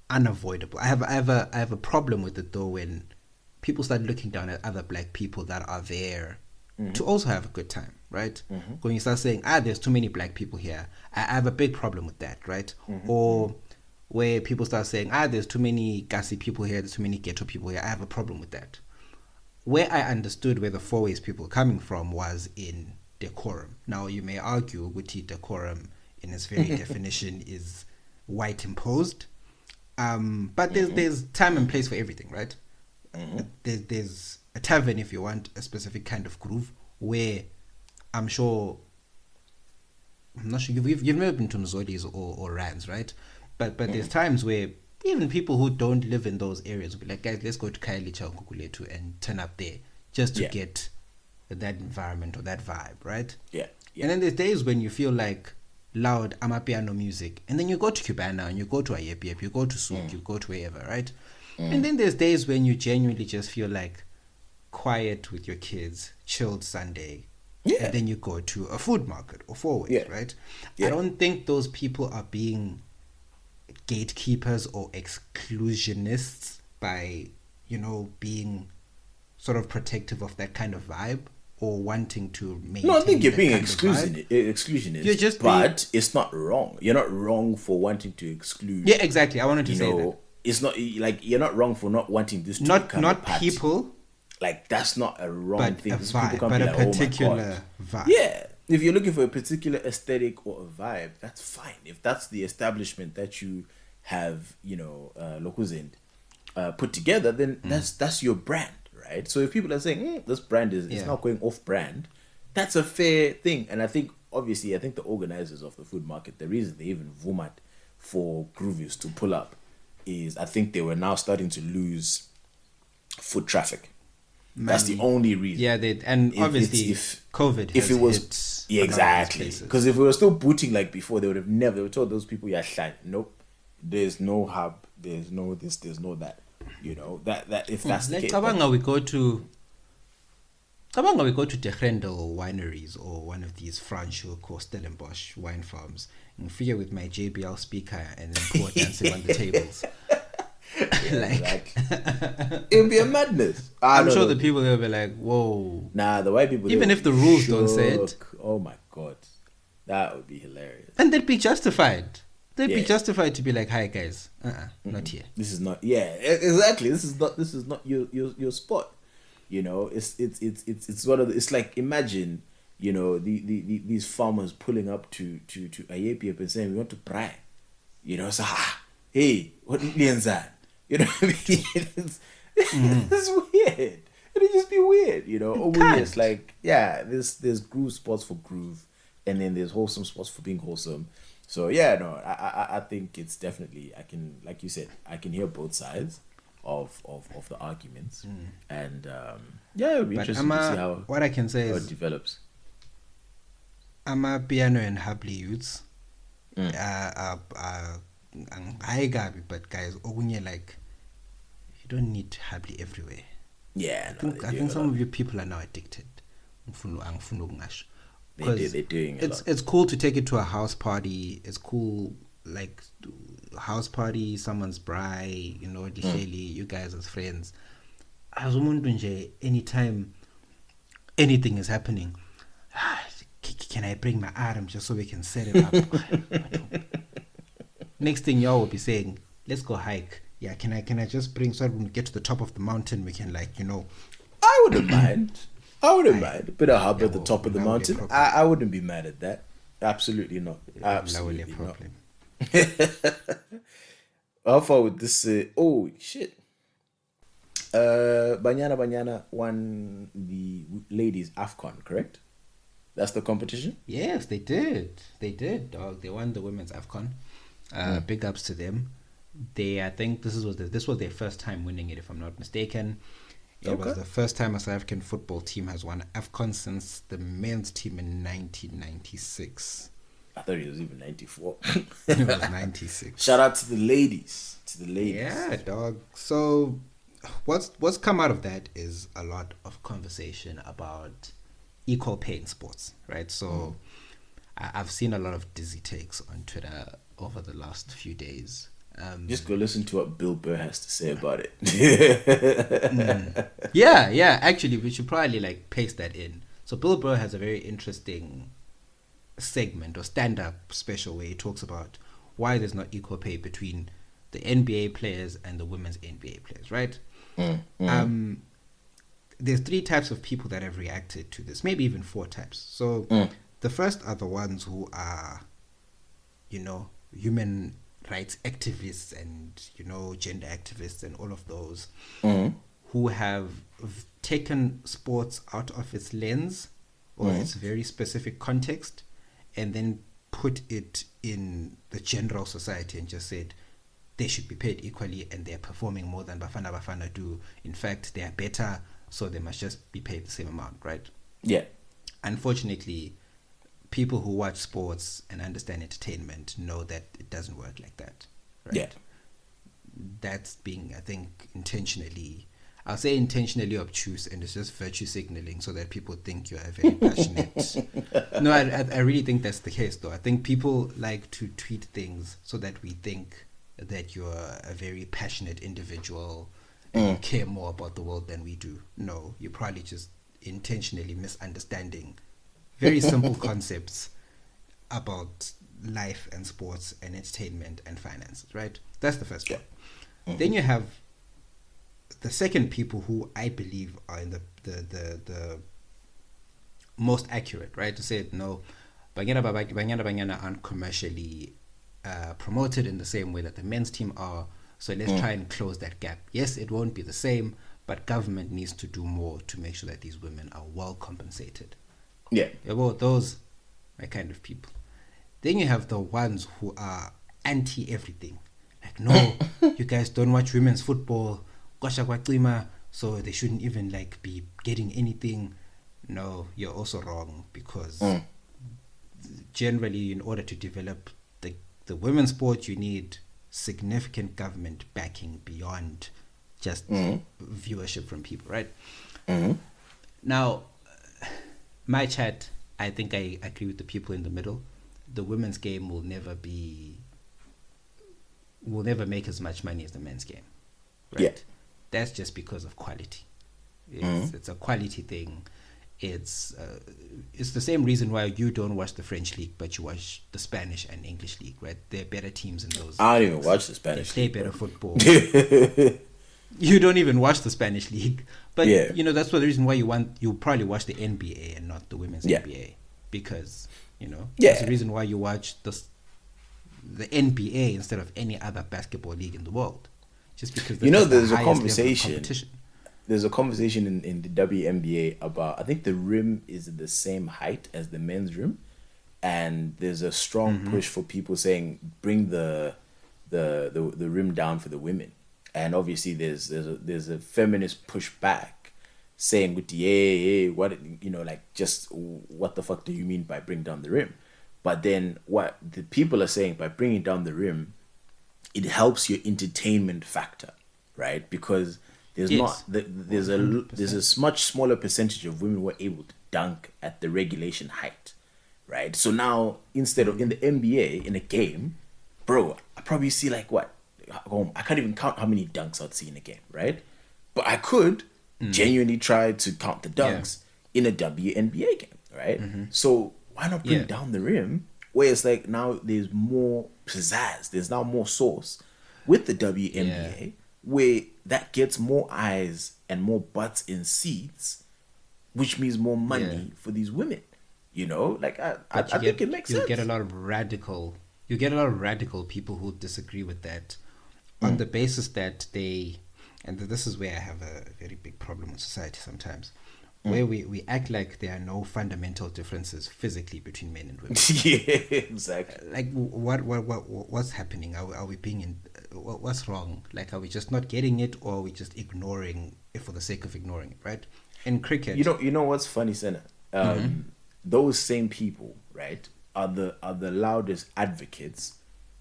unavoidable. I have a problem with it though, when people start looking down at other black people that are there to also have a good time, right? When you start saying, there's too many black people here, I have a big problem with that, right? Or where people start saying, there's too many gassy people here, there's too many ghetto people here, I have a problem with that. Where I understood where the Fourways people coming from was in decorum. Now you may argue with decorum in its very definition is white imposed, but there's time and place for everything, right? There's a tavern if you want a specific kind of groove, where I'm not sure you've never been to Mzoli's or Rands, right? But there's times where even people who don't live in those areas will be like, guys, let's go to Kailicha or Kukuletu and turn up there just to get that environment or that vibe, right? And then there's days when you feel like loud amapiano music, and then you go to Cubana and you go to Ayapiep, you go to Souk, you go to wherever, right? And then there's days when you genuinely just feel like quiet with your kids, chilled Sunday, and then you go to a food market or Fourways, right? I don't think those people are being gatekeepers or exclusionists by, you know, being sort of protective of that kind of vibe, or wanting to maintain. No, I think you're being exclusionist. But it's not wrong. You're not wrong for wanting to exclude. Yeah, exactly. I wanted to say that. It's not like you're not wrong for not wanting this to become not a part. People. Like, that's not a wrong but thing. A vibe, but a particular vibe. Yeah. If you're looking for a particular aesthetic or a vibe, that's fine. If that's the establishment that you have, you know, put together, then that's your brand, right? So if people are saying this brand is not going off brand, that's a fair thing. And I think the organizers of the food market, the reason they even vumat for Groovies to pull up is I think they were now starting to lose foot traffic. That's the only reason. Yeah, obviously if COVID has hit exactly, because if we were still booting like before, they would told those people, nope, there's no hub, there's no this, there's no that, that if that's the case. We go to Dechrendel wineries or one of these Franschhoek or Stellenbosch wine farms and figure with my JBL speaker and then pour dancing on the tables. It would be a madness. I'm sure the people there will be like, whoa. Nah, the white people, even if the rules don't say it. Oh my god, that would be hilarious. And they'd be justified. Be justified to be like, hi guys, not here. This is not. Yeah, exactly. This is not your spot. It's one of it's like, imagine, these farmers pulling up to Ayepie and saying we want to pry. So hey, what is that? You know what I mean? It's weird. It'll just be weird, It's like, there's groove spots for groove, and then there's wholesome spots for being wholesome. So I think it's definitely, I can, like you said, I can hear both sides of the arguments, and it'll be interesting to see how what I can say how is it develops. I'm a piano and habli youths. But guys, like, you don't need habli everywhere. Yeah, I think some of you people are now addicted. They're doing it's cool to take it to a house party. It's cool, like house party, someone's bride, you guys as friends. As anytime anything is happening, can I bring my arm just so we can set it up? Next thing y'all will be saying, let's go hike. Yeah, can I just bring, so when we get to the top of the mountain we can, like, I wouldn't mind. A bit of hub at the top of the mountain. I wouldn't be mad at that. Absolutely not. Absolutely not. How far would this? Oh shit! Banyana won the ladies AFCON, correct? That's the competition. Yes, they did. Dog. They won the women's AFCON. Big ups to them. I think this was their first time winning it, if I'm not mistaken. It was the first time a South African football team has won AFCON since the men's team in 1996. I thought it was even 94. It was 96. Shout out to the ladies. Yeah, dog. So what's come out of that is a lot of conversation about equal pay in sports, right? So I've seen a lot of dizzy takes on Twitter over the last few days. Just go listen to what Bill Burr has to say about it. Yeah. Actually, we should probably paste that in. So Bill Burr has a very interesting segment or stand-up special where he talks about why there's not equal pay between the NBA players and the women's NBA players, right? There's 3 types of people that have reacted to this, maybe even 4 types. So the first are the ones who are, human rights activists and gender activists and all of those who have taken sports out of its lens or its very specific context and then put it in the general society and just said they should be paid equally and they're performing more than Bafana do. In fact, they are better, so they must just be paid the same amount, right? Yeah. Unfortunately, people who watch sports and understand entertainment know that it doesn't work like that, right? Yeah. That's being, I think, intentionally obtuse, and it's just virtue signaling so that people think you're a very passionate. No, I really think that's the case, though. I think people like to tweet things so that we think that you're a very passionate individual and you care more about the world than we do. No, you're probably just intentionally misunderstanding very simple concepts about life and sports and entertainment and finances, right? That's the first one. Then you have the second people who I believe are in the most accurate, right? To say, no, Banyana aren't commercially promoted in the same way that the men's team are, so let's try and close that gap. Yes, it won't be the same, but government needs to do more to make sure that these women are well compensated. Yeah. Well, those are kind of people. Then you have the ones who are anti everything. Like, no, you guys don't watch women's football, so they shouldn't even like be getting anything. No, you're also wrong, because generally, in order to develop the women's sport, you need significant government backing beyond just viewership from people, right? Now, my chat, I think I agree with the people in the middle. The women's game will never make as much money as the men's game, right? Yeah. That's just because of quality. It's a quality thing. It's the same reason why you don't watch the French league, but you watch the Spanish and English league, right? They're better teams in those. I don't even watch the Spanish league. They play league, better football. You don't even watch the Spanish league, but you know that's the reason why you probably watch the NBA and not the women's NBA, because that's the reason why you watch the NBA instead of any other basketball league in the world, just because there's a conversation. There's a conversation in the WNBA about, I think the rim is the same height as the men's rim, and there's a strong push for people saying bring the rim down for the women, and obviously there's a feminist pushback saying with what just what the fuck do you mean by bring down the rim? But then what the people are saying by bringing down the rim, it helps your entertainment factor, right? Because there's there's a much smaller percentage of women who are able to dunk at the regulation height, right? So now instead of in the NBA in a game, bro, I probably see like what I can't even count how many dunks I'd see in a game, right? But I could genuinely try to count the dunks in a WNBA game, right? So why not bring down the rim? Where it's like now there's more pizzazz, there's now more sauce with the WNBA, where that gets more eyes and more butts in seats, which means more money for these women. Like I think it makes sense. You get a lot of radical people who disagree with that on the basis that and this is where I have a very big problem with society sometimes, where we act like there are no fundamental differences physically between men and women. Yeah, exactly. Like what's happening? Are we being what's wrong? Like, are we just not getting it, or are we just ignoring it for the sake of ignoring it? Right? In cricket, you know what's funny, Senna? Those same people, right, are the loudest advocates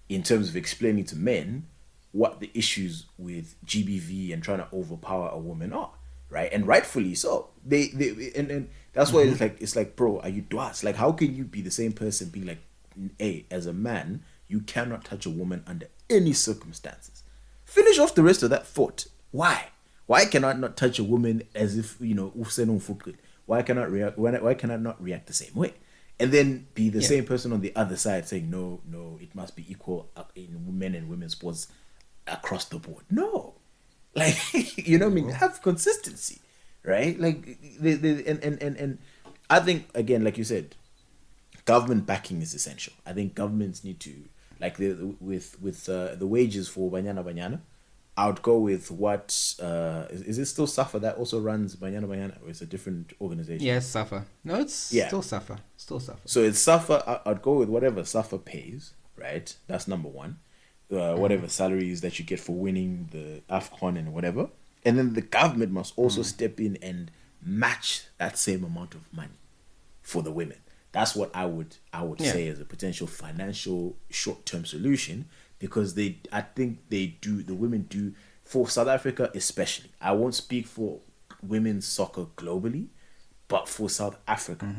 in terms of explaining to men what the issues with GBV and trying to overpower a woman are. Right, and rightfully so. They and that's why it's like, bro, are you dwas? Like, how can you be the same person being like, hey, as a man, you cannot touch a woman under any circumstances? Finish off the rest of that thought. Why? Why can I not touch a woman as if why cannot react? Why can I not react the same way? And then be the same person on the other side saying no, it must be equal in men and women's sports across the board. No. Like, what I mean? Have consistency, right? Like, and I think, again, like you said, government backing is essential. I think governments need to, like, with the wages for Banyana, I would go with what, is it still SAFA that also runs Banyana, or it's a different organization? Yes, SAFA. No, it's still SAFA. So it's SAFA, I'd go with whatever SAFA pays, right? That's number one. Whatever salaries that you get for winning the AFCON and whatever. And then the government must also step in and match that same amount of money for the women. That's what I would say as a potential financial short-term solution, because the women do, for South Africa especially. I won't speak for women's soccer globally, but for South Africa,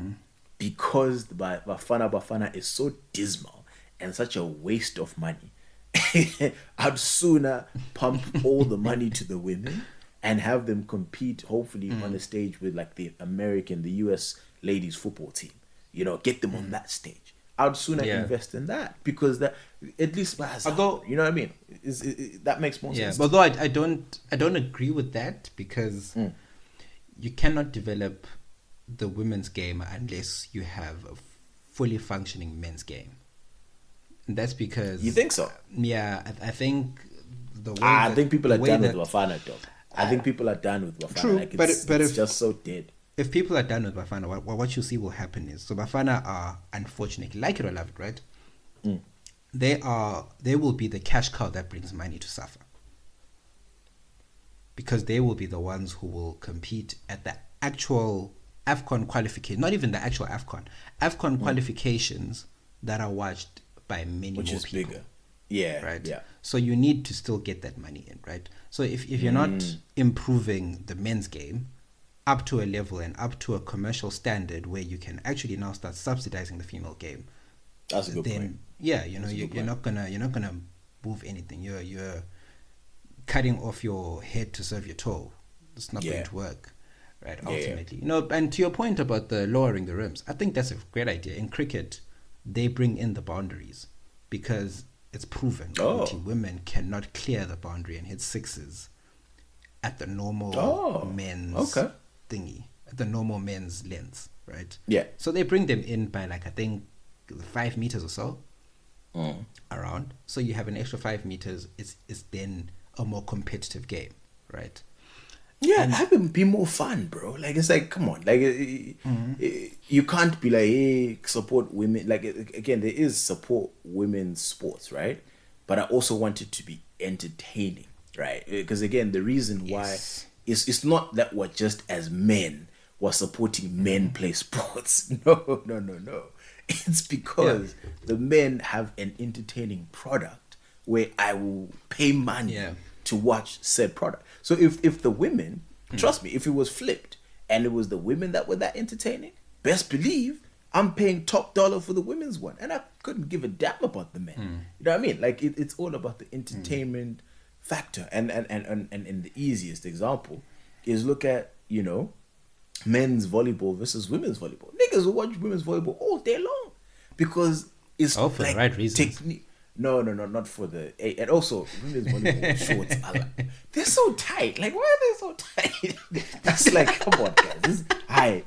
because the Bafana is so dismal and such a waste of money. I'd sooner pump all the money to the women and have them compete, hopefully, on a stage with like the US ladies football team. Get them on that stage. I'd sooner invest in that, because that at least, although, you know what I mean, that makes more sense. Although I don't agree with that, because you cannot develop the women's game unless you have a fully functioning men's game. That's because... You think so? Yeah, I think the way I think people are done with Bafana, though. I think people are done with Bafana. True, like but it's if just so dead. if people are done with Bafana, what you see will happen is, so Bafana are, unfortunately, like it or love it, right? They will be the cash cow that brings money to SAFA, because they will be the ones who will compete at the actual AFCON qualification, not even the actual AFCON qualifications that are watched by many Which more is people. bigger. Yeah. Right. Yeah. So you need to still get that money in, right? So if you're not improving the men's game up to a level and up to a commercial standard where you can actually now start subsidizing the female game, That's a good point. Yeah, you're not gonna move anything. You're cutting off your head to serve your toe. It's not going to work, right? Ultimately, and to your point about the lowering the rims, I think that's a great idea. In cricket, they bring in the boundaries because it's proven women cannot clear the boundary and hit sixes at the normal men's thingy, at the normal men's lengths, right? Yeah. So they bring them in by, like, I think 5 meters or so around. So you have an extra 5 meters. It's then a more competitive game, right? Yeah, have it be more fun, bro. Like, it's like, come on, like, you can't be like, hey, support women. Like, again, there is support women's sports, right? But I also want it to be entertaining, right? Because again, the reason why it's not that we're just as men we're supporting men play sports. No. It's because the men have an entertaining product where I will pay money to watch said product. So if the women, trust me, if it was flipped and it was the women that were that entertaining, best believe I'm paying top dollar for the women's one, and I couldn't give a damn about the men. You know what I mean? Like it's all about the entertainment factor. And the easiest example is look at, men's volleyball versus women's volleyball. Niggas will watch women's volleyball all day long because it's for the right reasons. technique. No, not for the. And also, women's volleyball shorts are they're so tight. Like, why are they so tight? That's like, come on, guys. I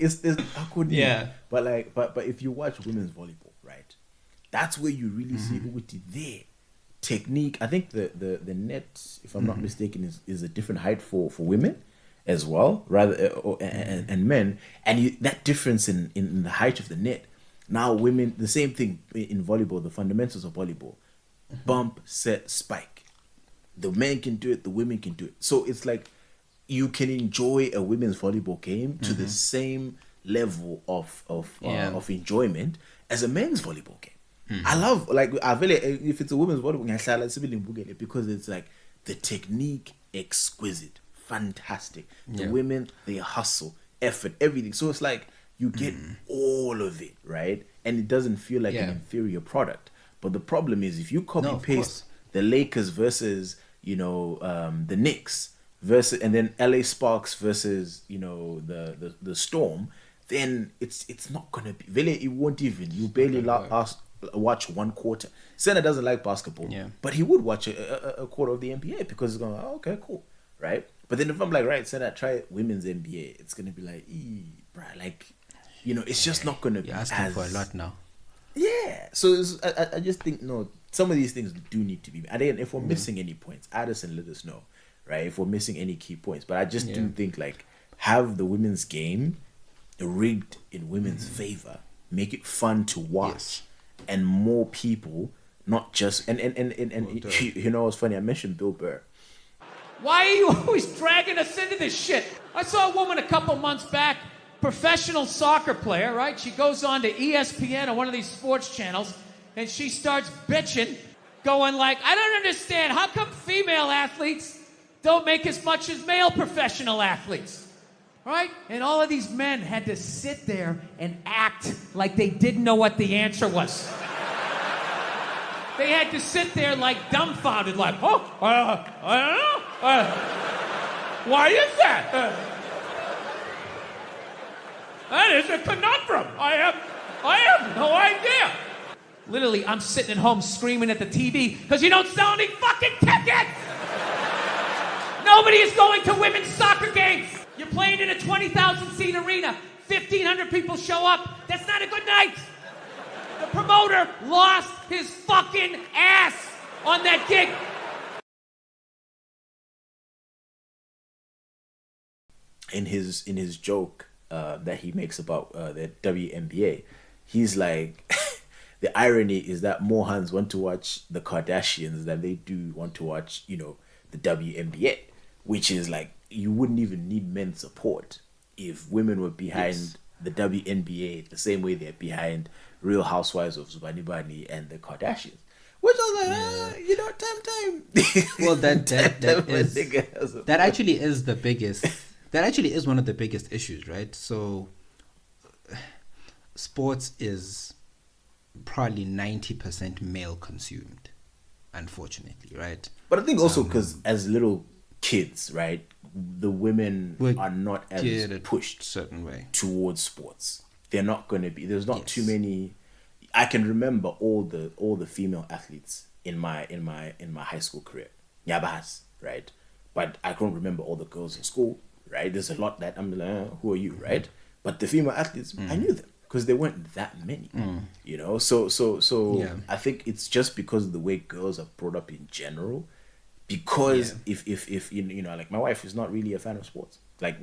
couldn't. Yeah. But if you watch women's volleyball, right, that's where you really see Uguti there. Technique. I think the net, if I'm not mistaken, is a different height for women as well, and men. And that difference in the height of the net. Now women, the same thing in volleyball. The fundamentals of volleyball. Bump, set, spike. The men can do it, the women can do it. So it's like you can enjoy a women's volleyball game to the same level of enjoyment as a men's volleyball game. I love, like, if it's a women's volleyball game, because it's like the technique exquisite, fantastic. The women, they hustle, effort, everything. So it's like you get all of it, right? And it doesn't feel like an inferior product. But the problem is, if you copy paste the Lakers versus the Knicks versus, and then LA Sparks versus the Storm, then it's not gonna be really. It won't even. You barely watch one quarter. Senna doesn't like basketball, but he would watch a quarter of the NBA because it's going, okay, cool, right? But then if I'm like, right, Senna, try women's NBA, it's gonna be like, bruh, like, it's just not gonna be. You're asking for a lot now. Yeah, so I just think some of these things do need to be. And then if we're missing any points, add us and let us know, right? If we're missing any key points, but I just do think, like, have the women's game rigged in women's favor, make it fun to watch, and more people, not just and what's funny? I mentioned Bill Burr. Why are you always dragging us into this shit? I saw a woman a couple months back. Professional soccer player, right? She goes on to ESPN or one of these sports channels, and she starts bitching, going like, I don't understand. How come female athletes don't make as much as male professional athletes? Right? And all of these men had to sit there and act like they didn't know what the answer was. They had to sit there like dumbfounded, like, I don't know. Why is that? That is a conundrum. I have no idea. Literally, I'm sitting at home screaming at the TV because you don't sell any fucking tickets. Nobody is going to women's soccer games. You're playing in a 20,000-seat arena. 1,500 people show up. That's not a good night. The promoter lost his fucking ass on that gig. in his joke that he makes about the WNBA, he's like, the irony is that more Hans want to watch the Kardashians than they do want to watch, the WNBA, which is like, you wouldn't even need men's support if women were behind the WNBA the same way they're behind Real Housewives of Zubani Bani and the Kardashians. Which I was like, time. Well, that actually is the biggest. That actually is one of the biggest issues, right? So, sports is probably 90% male consumed, unfortunately, right? But I think also because as little kids, right, the women are not as pushed certain way towards sports. They're not going to be. There's not too many. I can remember all the female athletes in my high school career. Yabas, right? But I can't remember all the girls in school, right? There's a lot that I'm like, who are you, right? But the female athletes, I knew them because there weren't that many, So I think it's just because of the way girls are brought up in general. Because if like my wife is not really a fan of sports, like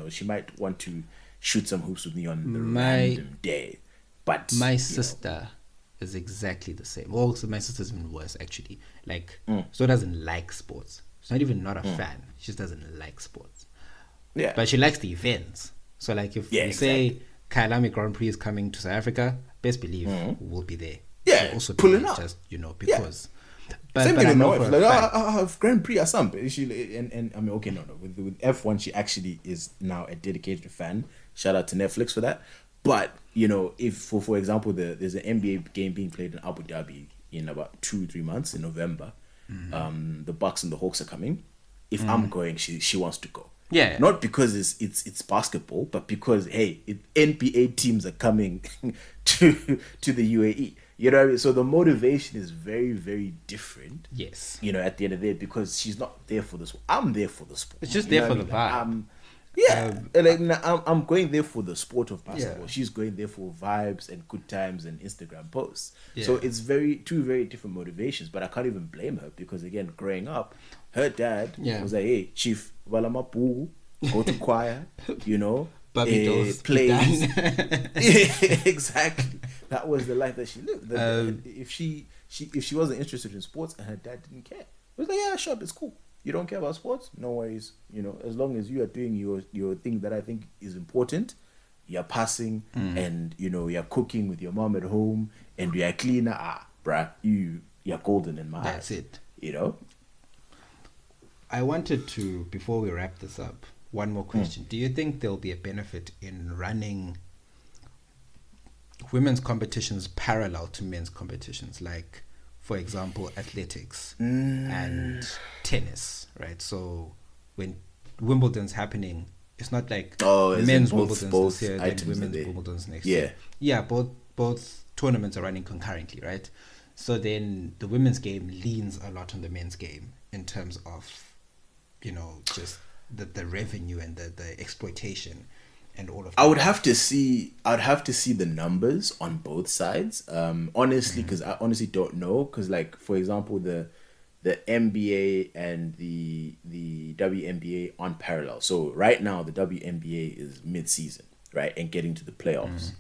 she might want to shoot some hoops with me on the random day. But my sister is exactly the same. Well, so my sister's even worse actually. Like, so doesn't like sports. She's not even not a fan. She just doesn't like sports. Yeah. But she likes the events. So like if you say Kailami Grand Prix is coming to South Africa, best believe we'll be there. Yeah. We'll also pulling be up. Just because. But, Same but thing I with my know wife. for a Like, fact- I have Grand Prix or something. And I mean, okay, no. With F1, she actually is now a dedicated fan. Shout out to Netflix for that. But if for example, there's an NBA game being played in Abu Dhabi in about 2-3 months in November. The Bucks and the Hawks are coming. If I'm going, she wants to go. Yeah. Not because it's basketball, but because NBA teams are coming to the UAE. You know what I mean? So the motivation is very, very different. Yes. At the end of the day, because she's not there for the sport. I'm there for the sport. It's just there for the vibe. I'm going there for the sport of basketball. Yeah. She's going there for vibes and good times and Instagram posts. Yeah. So it's two very different motivations. But I can't even blame her because again, growing up, her dad was like, "Hey, Chief, walamapu, go to choir, plays." Exactly. That was the life that she lived. If she wasn't interested in sports and her dad didn't care, it was like, yeah, sure, it's cool. You don't care about sports? No worries. As long as you are doing your thing that I think is important, you're passing and, you're cooking with your mom at home and you're cleaner, bruh, you're golden in my eyes. That's it. I wanted to, before we wrap this up, one more question. Do you think there'll be a benefit in running women's competitions parallel to men's competitions? Like, for example, athletics and tennis, right? So when Wimbledon's happening, it's not like men's Wimbledon's this year, then women's Wimbledon's next year. Yeah, both tournaments are running concurrently, right? So then the women's game leans a lot on the men's game in terms of, just the revenue and the exploitation and all of that. I would have to see the numbers on both sides. Honestly, because I honestly don't know. Because like, for example, the NBA and the WNBA aren't parallel. So right now the WNBA is mid-season, right, and getting to the playoffs.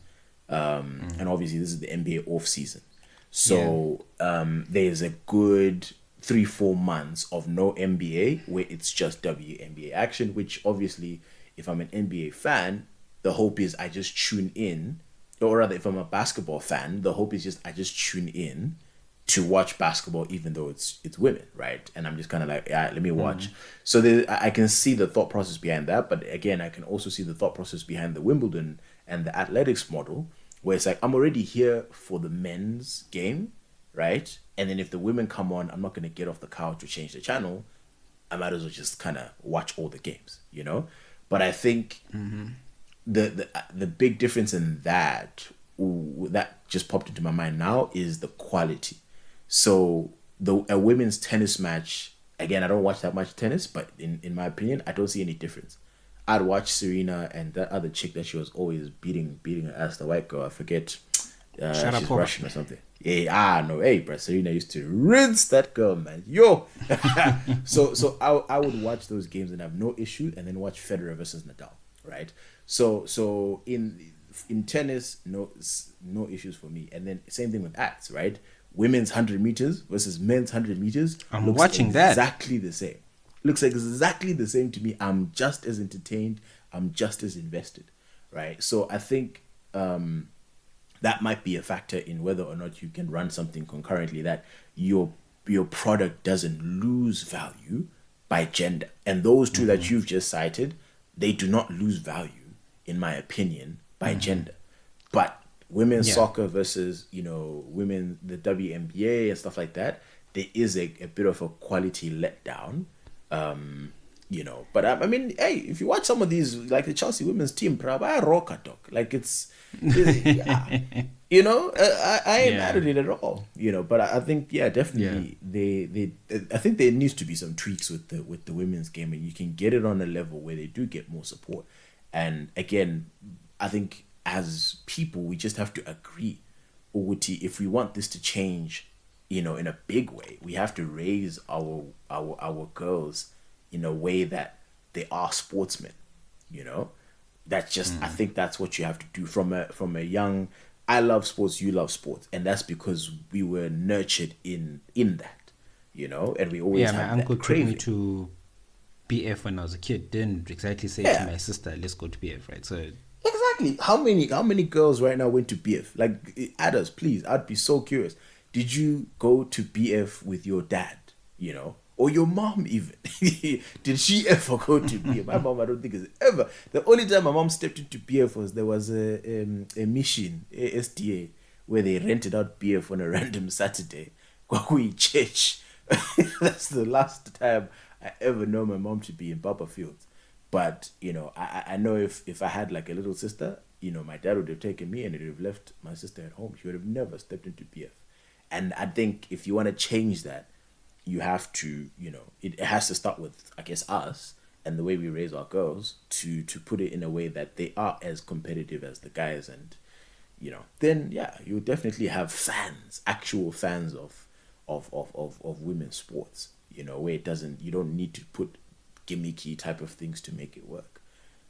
And obviously this is the NBA off season. So there's a good 3-4 months of no NBA where it's just WNBA action, which obviously, if I'm an NBA fan, the hope is I just tune in, or rather, if I'm a basketball fan, the hope is I just tune in to watch basketball, even though it's women, right? And I'm just kind of like, let me watch. So I can see the thought process behind that, but again, I can also see the thought process behind the Wimbledon and the athletics model, where it's like, I'm already here for the men's game, right? And then if the women come on, I'm not going to get off the couch or change the channel. I might as well just kind of watch all the games, But I think the big difference in that just popped into my mind now is the quality. So a women's tennis match, again, I don't watch that much tennis, but in my opinion, I don't see any difference. I'd watch Serena and that other chick that she was always beating her ass, the white girl, I forget. She's Russian or something. Yeah, no, hey, bro, Serena used to rinse that girl, man. Yo, so I would watch those games and have no issue, and then watch Federer versus Nadal, right? So in tennis, no issues for me, and then same thing with acts, right? Women's 100 meters versus men's 100 meters. I'm watching that exactly the same. Looks exactly the same to me. I'm just as entertained. I'm just as invested, right? So I think that might be a factor in whether or not you can run something concurrently, that your product doesn't lose value by gender. And those two that you've just cited, they do not lose value, in my opinion, by gender. But women's soccer versus, women, the WNBA and stuff like that, there is a bit of a quality letdown. But I mean, hey, if you watch some of these, like the Chelsea women's team, I rock a dog. Like I ain't mad at it at all. But I think, definitely I think there needs to be some tweaks with the women's game, and you can get it on a level where they do get more support. And again, I think as people, we just have to agree, Uguti, if we want this to change, in a big way, we have to raise our girls in a way that they are sportsmen. That's just I think that's what you have to do from a young. I love sports, you love sports, and that's because we were nurtured in that, and we always have my uncle took craving. me to BF when I was a kid. Didn't exactly say to my sister, let's go to BF, right? So exactly, how many girls right now went to BF? Like, add us, please. I'd be so curious. Did you go to BF with your dad, or your mom even? Did she ever go to BF? My mom, I don't think, is ever. The only time my mom stepped into BF was there was a mission, a SDA, where they rented out BF on a random Saturday. Kwakui church. That's the last time I ever know my mom to be in Papa Fields. But, I know if I had like a little sister, my dad would have taken me and he would have left my sister at home. She would have never stepped into BF. And I think if you want to change that, you have to, it has to start with, I guess, us and the way we raise our girls to put it in a way that they are as competitive as the guys. And, then, you definitely have fans, actual fans of women's sports, where you don't need to put gimmicky type of things to make it work.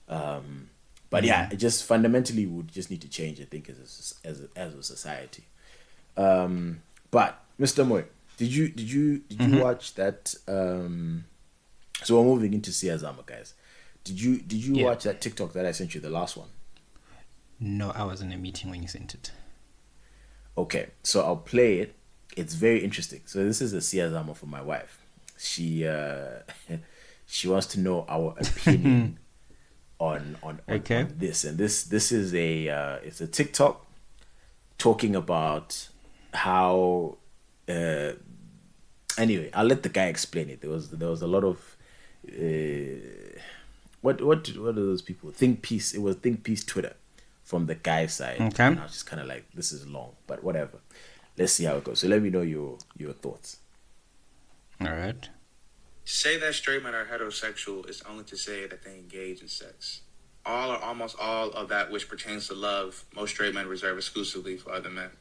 But it just fundamentally would just need to change, I think, as a society. But Mr. Moy, did you watch that? So we're moving into Siyazama, guys. Did you watch that TikTok that I sent you, the last one? No, I was in a meeting when you sent it. Okay, so I'll play it. It's very interesting. So this is a Siyazama for my wife. She wants to know our opinion on this, and this is it's a TikTok talking about how anyway, I'll let the guy explain it. There was a lot of what are those people? Think Peace. It was Think Peace Twitter from the guy's side. Okay. And I was just kind of like, this is long, but whatever. Let's see how it goes. So let me know your thoughts. All right. To say that straight men are heterosexual is only to say that they engage in sex. All or almost all of that which pertains to love, most straight men reserve exclusively for other men.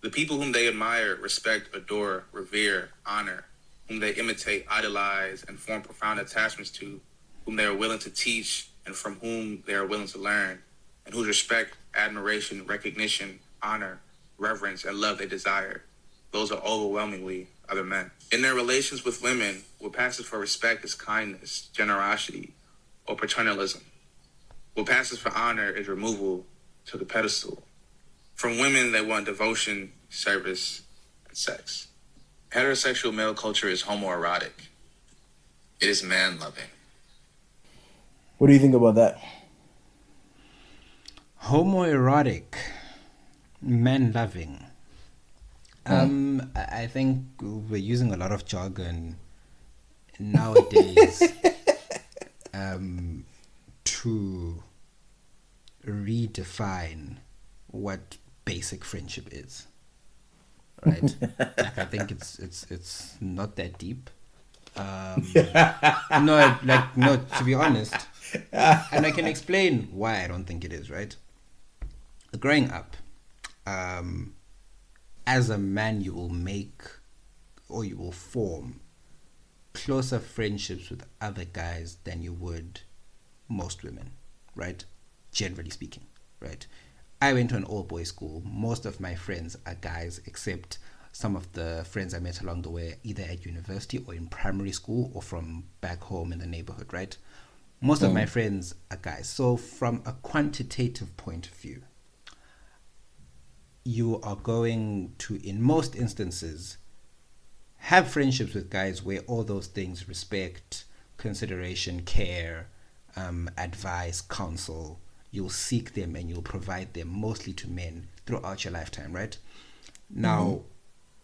The people whom they admire, respect, adore, revere, honor, whom they imitate, idolize, and form profound attachments to, whom they are willing to teach and from whom they are willing to learn, and whose respect, admiration, recognition, honor, reverence, and love they desire, those are overwhelmingly other men. In their relations with women, what passes for respect is kindness, generosity, or paternalism. What passes for honor is removal to the pedestal. From women, they want devotion, service, and sex. Heterosexual male culture is homoerotic. It is man-loving. What do you think about that? Homoerotic, man-loving. I think we're using a lot of jargon nowadays to redefine what basic friendship is. Right? Like, I think it's not that deep. No, to be honest, and I can explain why I don't think it is, right? Growing up, as a man, you will make or you will form closer friendships with other guys than you would most women, right? Generally speaking, right? I went to an all-boys school. Most of my friends are guys, except some of the friends I met along the way, either at university or in primary school or from back home in the neighborhood, right? Most of my friends are guys. So from a quantitative point of view, you are going to, in most instances, have friendships with guys where all those things, respect, consideration, care, advice, counsel, you'll seek them and you'll provide them mostly to men throughout your lifetime, right? Now,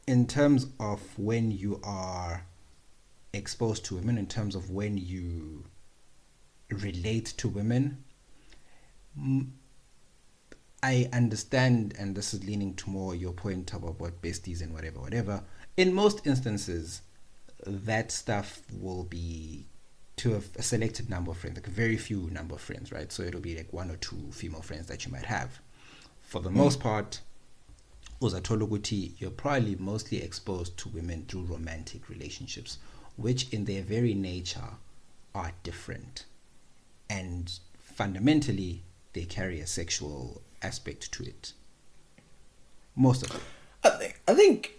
in terms of when you are exposed to women, in terms of when you relate to women, I understand, and this is leaning to more your point about what besties and whatever. In most instances, that stuff will be to a selected number of friends, like a very few number of friends, right? So it'll be like one or two female friends that you might have. For the most part, uzathola you're probably mostly exposed to women through romantic relationships, which in their very nature are different. And fundamentally, they carry a sexual aspect to it. Most of them. I think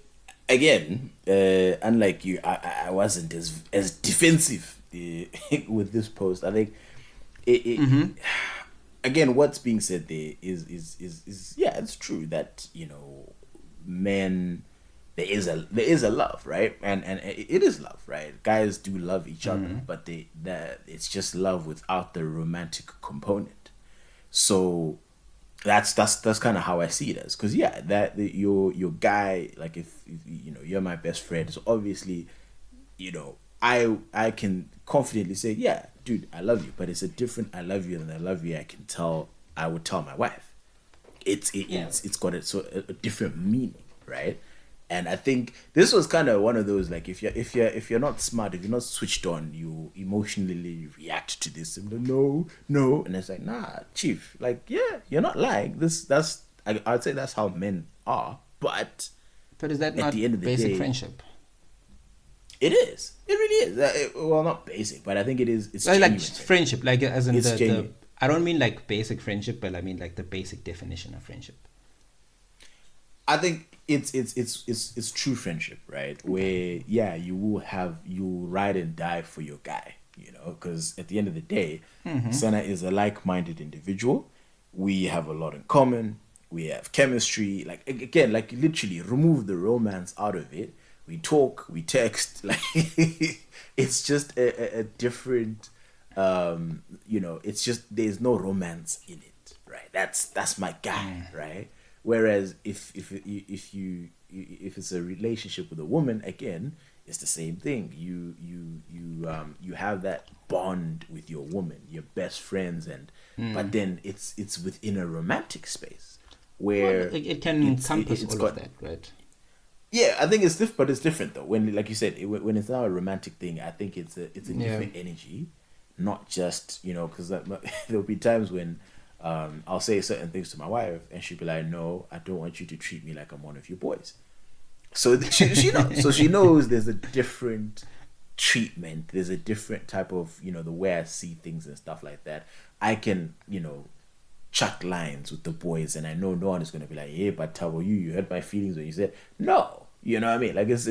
again, unlike you, I wasn't as defensive with this post. I think again, what's being said there is yeah, it's true that, you know, men, there is a love, right? And it is love, right? Guys do love each other, but it's just love without the romantic component. So that's kind of how I see it as, because yeah, that your guy, like if you know you're my best friend, so obviously, you know, I can confidently say, yeah, dude, I love you, but it's a different I love you than I love you I would tell my wife. It's got a different meaning, right? And I think this was kind of one of those, like, if you're not smart, if you're not switched on, you emotionally react to this. No, and it's like, nah, chief, like, yeah, you're not lying. I'd say that's how men are, but is that not the end of the basic day, friendship? It is. It really is. Well, not basic, but I think it is. It's like friendship, like as in the I don't mean like basic friendship, but I mean like the basic definition of friendship. I think it's true friendship, right? Where yeah, you ride and die for your guy, you know, because at the end of the day, Sana is a like-minded individual. We have a lot in common. We have chemistry. Like, again, like, literally remove the romance out of it. We talk, we text. Like, it's just a different, you know, it's just there's no romance in it, right? That's my guy, right? Whereas if it's a relationship with a woman, again, it's the same thing. You have that bond with your woman, your best friends, and but then it's within a romantic space where it can encompass all of that, right? Yeah, I think it's different, but it's different though. When, like you said, when it's not a romantic thing, I think it's a different energy, not just, you know, because there'll be times when I'll say certain things to my wife and she'll be like, no, I don't want you to treat me like I'm one of your boys. So she knows. So she knows there's a different treatment. There's a different type of, you know, the way I see things and stuff like that. I can, you know, chuck lines with the boys and I know no one is going to be like, hey, but Tabo, you hurt my feelings when you said, no. You know what I mean? Like, it's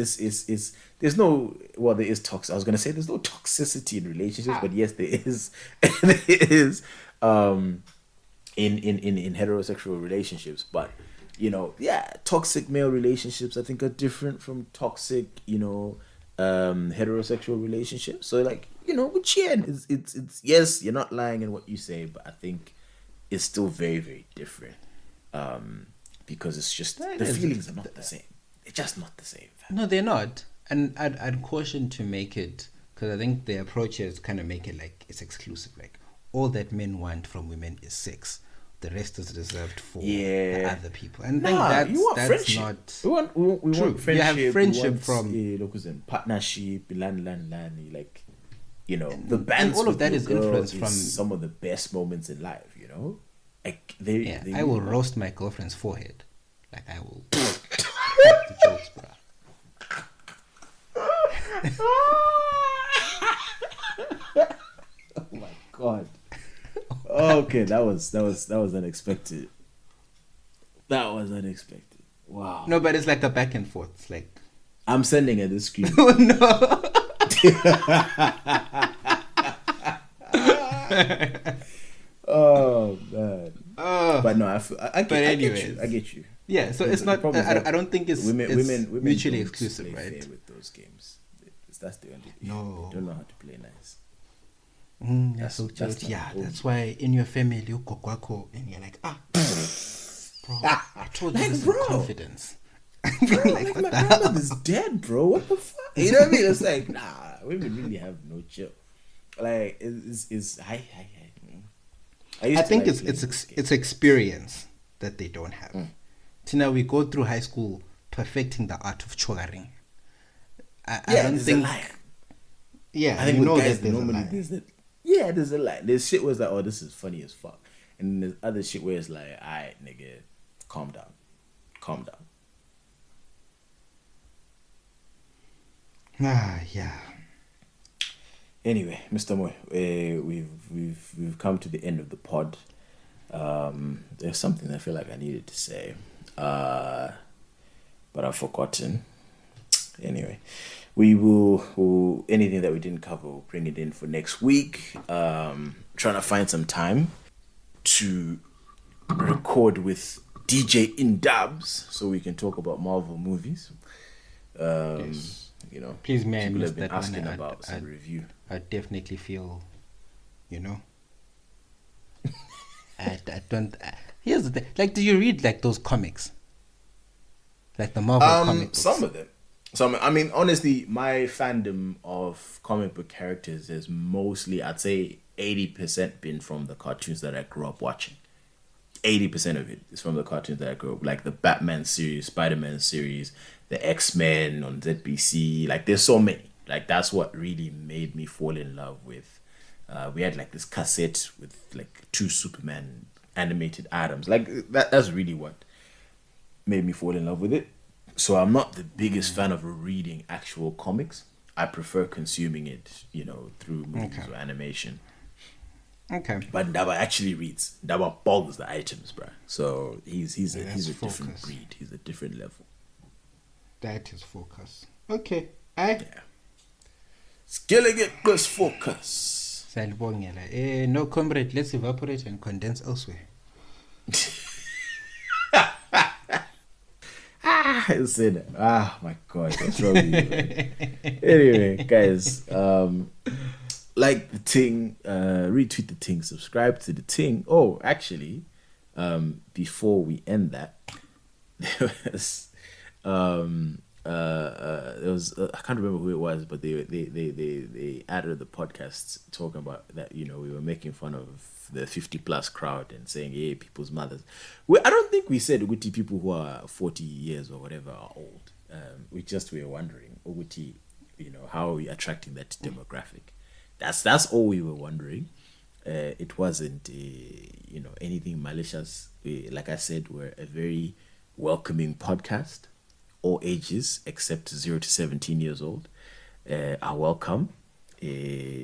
there's no, well, there is I was going to say there's no toxicity in relationships, but yes, there is. There is. In heterosexual relationships, but you know, yeah, toxic male relationships I think are different from toxic, you know, heterosexual relationships. So, like, you know, with Chien, it's yes, you're not lying in what you say, but I think it's still very, very different, because it's just the feelings are not the same. They're just not the same. No, they're not, and I'd caution to make it, because I think the approach is kind of make it like it's exclusive, like all that men want from women is sex. The rest is reserved for the other people. And I think that's friendship. Not we want friendship. You have friendship from partnership, like, you know, the bands, and all of that is influenced from some of the best moments in life, you know. Like I will roast my girlfriend's forehead. Like I will crack the jokes, bro. Oh my god. Okay, that was unexpected. That was unexpected. Wow. No, but it's like a back and forth. It's like I'm sending her the screen. oh no. Oh man. But no, I get you. Yeah, so it's not. I don't think it's women mutually don't exclusive, play right? fair with those games. That's the only issue. No. They don't know how to play nice. That's why in your family you go kwako and you're like, bro, I told you Like, this bro. with confidence. Bro, like my grandmother's dead, bro. What the fuck? You know what I mean? It's like, nah, women really have no chill. Like, it's hi. I think it's experience that they don't have. Tina, we go through high school perfecting the art of chogaring. I don't think. Yeah, I think you with know guys that there's normally a line. there's a line. There's shit where it's like, oh, this is funny as fuck, and then there's other shit where it's like, alright, nigga, calm down. Yeah. Anyway, Mr. Moy, we've come to the end of the pod. There's something I feel like I needed to say, but I've forgotten. Anyway, we will anything that we didn't cover, we'll bring it in for next week. Trying to find some time to record with DJ Indabs so we can talk about Marvel movies. Yes. You know, Please, man, people miss have been that asking one. about some review. I definitely feel, I don't. Here's the thing. Like, do you read like those comics? Like the Marvel comic books? Some of them. I mean, honestly, my fandom of comic book characters has mostly, I'd say, 80% been from the cartoons that I grew up watching. 80% of it is from the cartoons that I grew up, like the Batman series, Spider-Man series, the X-Men on ZBC. Like, there's so many. Like, that's what really made me fall in love with. We had like this cassette with like 2 Superman animated items. Like, that's really what made me fall in love with it. So I'm not the biggest fan of reading actual comics. I prefer consuming it, through movies or animation. Okay. But Ndaba actually reads. Ndaba bogs the items, bruh. So he's a different breed. He's a different level. That is focus. Okay. Yeah. Skilligit plus focus. No, comrade, let's evaporate and condense elsewhere. I said that. Ah, my God. What's wrong with you, man? Anyway, guys, like the thing, retweet the thing, subscribe to the thing. Oh, actually, before we end that, there was I can't remember who it was, but they added the podcast talking about that, we were making fun of the 50+ crowd and saying, hey, people's mothers. I don't think we said Uguti people who are 40 years or whatever are old. We were wondering, Uguti, how are we attracting that demographic? That's all we were wondering. It wasn't anything malicious. Like I said, we're a very welcoming podcast. All ages except 0 to 17 years old are welcome.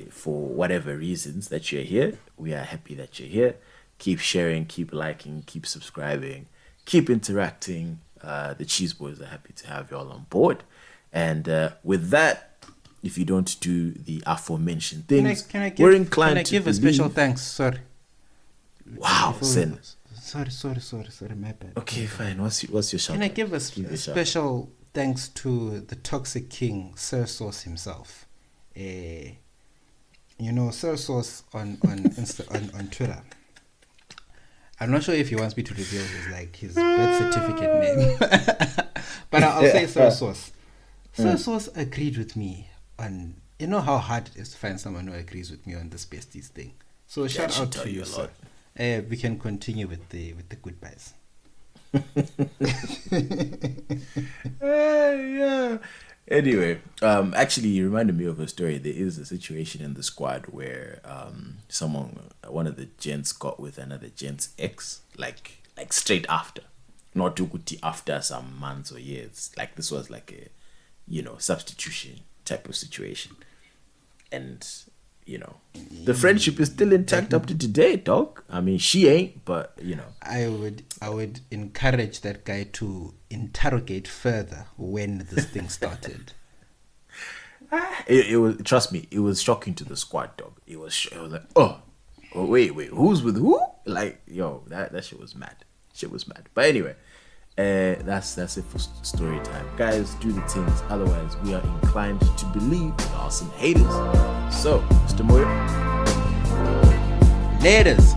For whatever reasons that you're here, we are happy that you're here. Keep sharing, keep liking, keep subscribing, keep interacting. The Cheese Boys are happy to have you all on board. And with that, if you don't do the aforementioned things, we're inclined to give a special thanks. Sorry. Wow, Sen. Sorry, my bad. Okay, fine. What's your shout? Can I give a special thanks to the Toxic King, Sir Sauce himself? Sir Sauce on Twitter. I'm not sure if he wants me to reveal his birth certificate name, but I'll say Sir Sauce. Sir Sauce agreed with me on. You know how hard it is to find someone who agrees with me on this besties thing. So shout out to you, sir. We can continue with the goodbyes. Yeah. Anyway, actually, you reminded me of a story. There is a situation in the squad where one of the gents got with another gent's ex, like straight after. Not Uguti after some months or years. Like this was like a, substitution type of situation. And, the friendship is still intact up to today, dog. I mean, she ain't, but, I would encourage that guy to interrogate further when this thing started. It was, trust me, it was shocking to the squad, dog. It was like, oh wait, who's with who? Like, yo, that shit was mad. But anyway, that's it for story time. Guys, do the things. Otherwise, we are inclined to believe there are some haters. So, Mr. Moyo. Laters.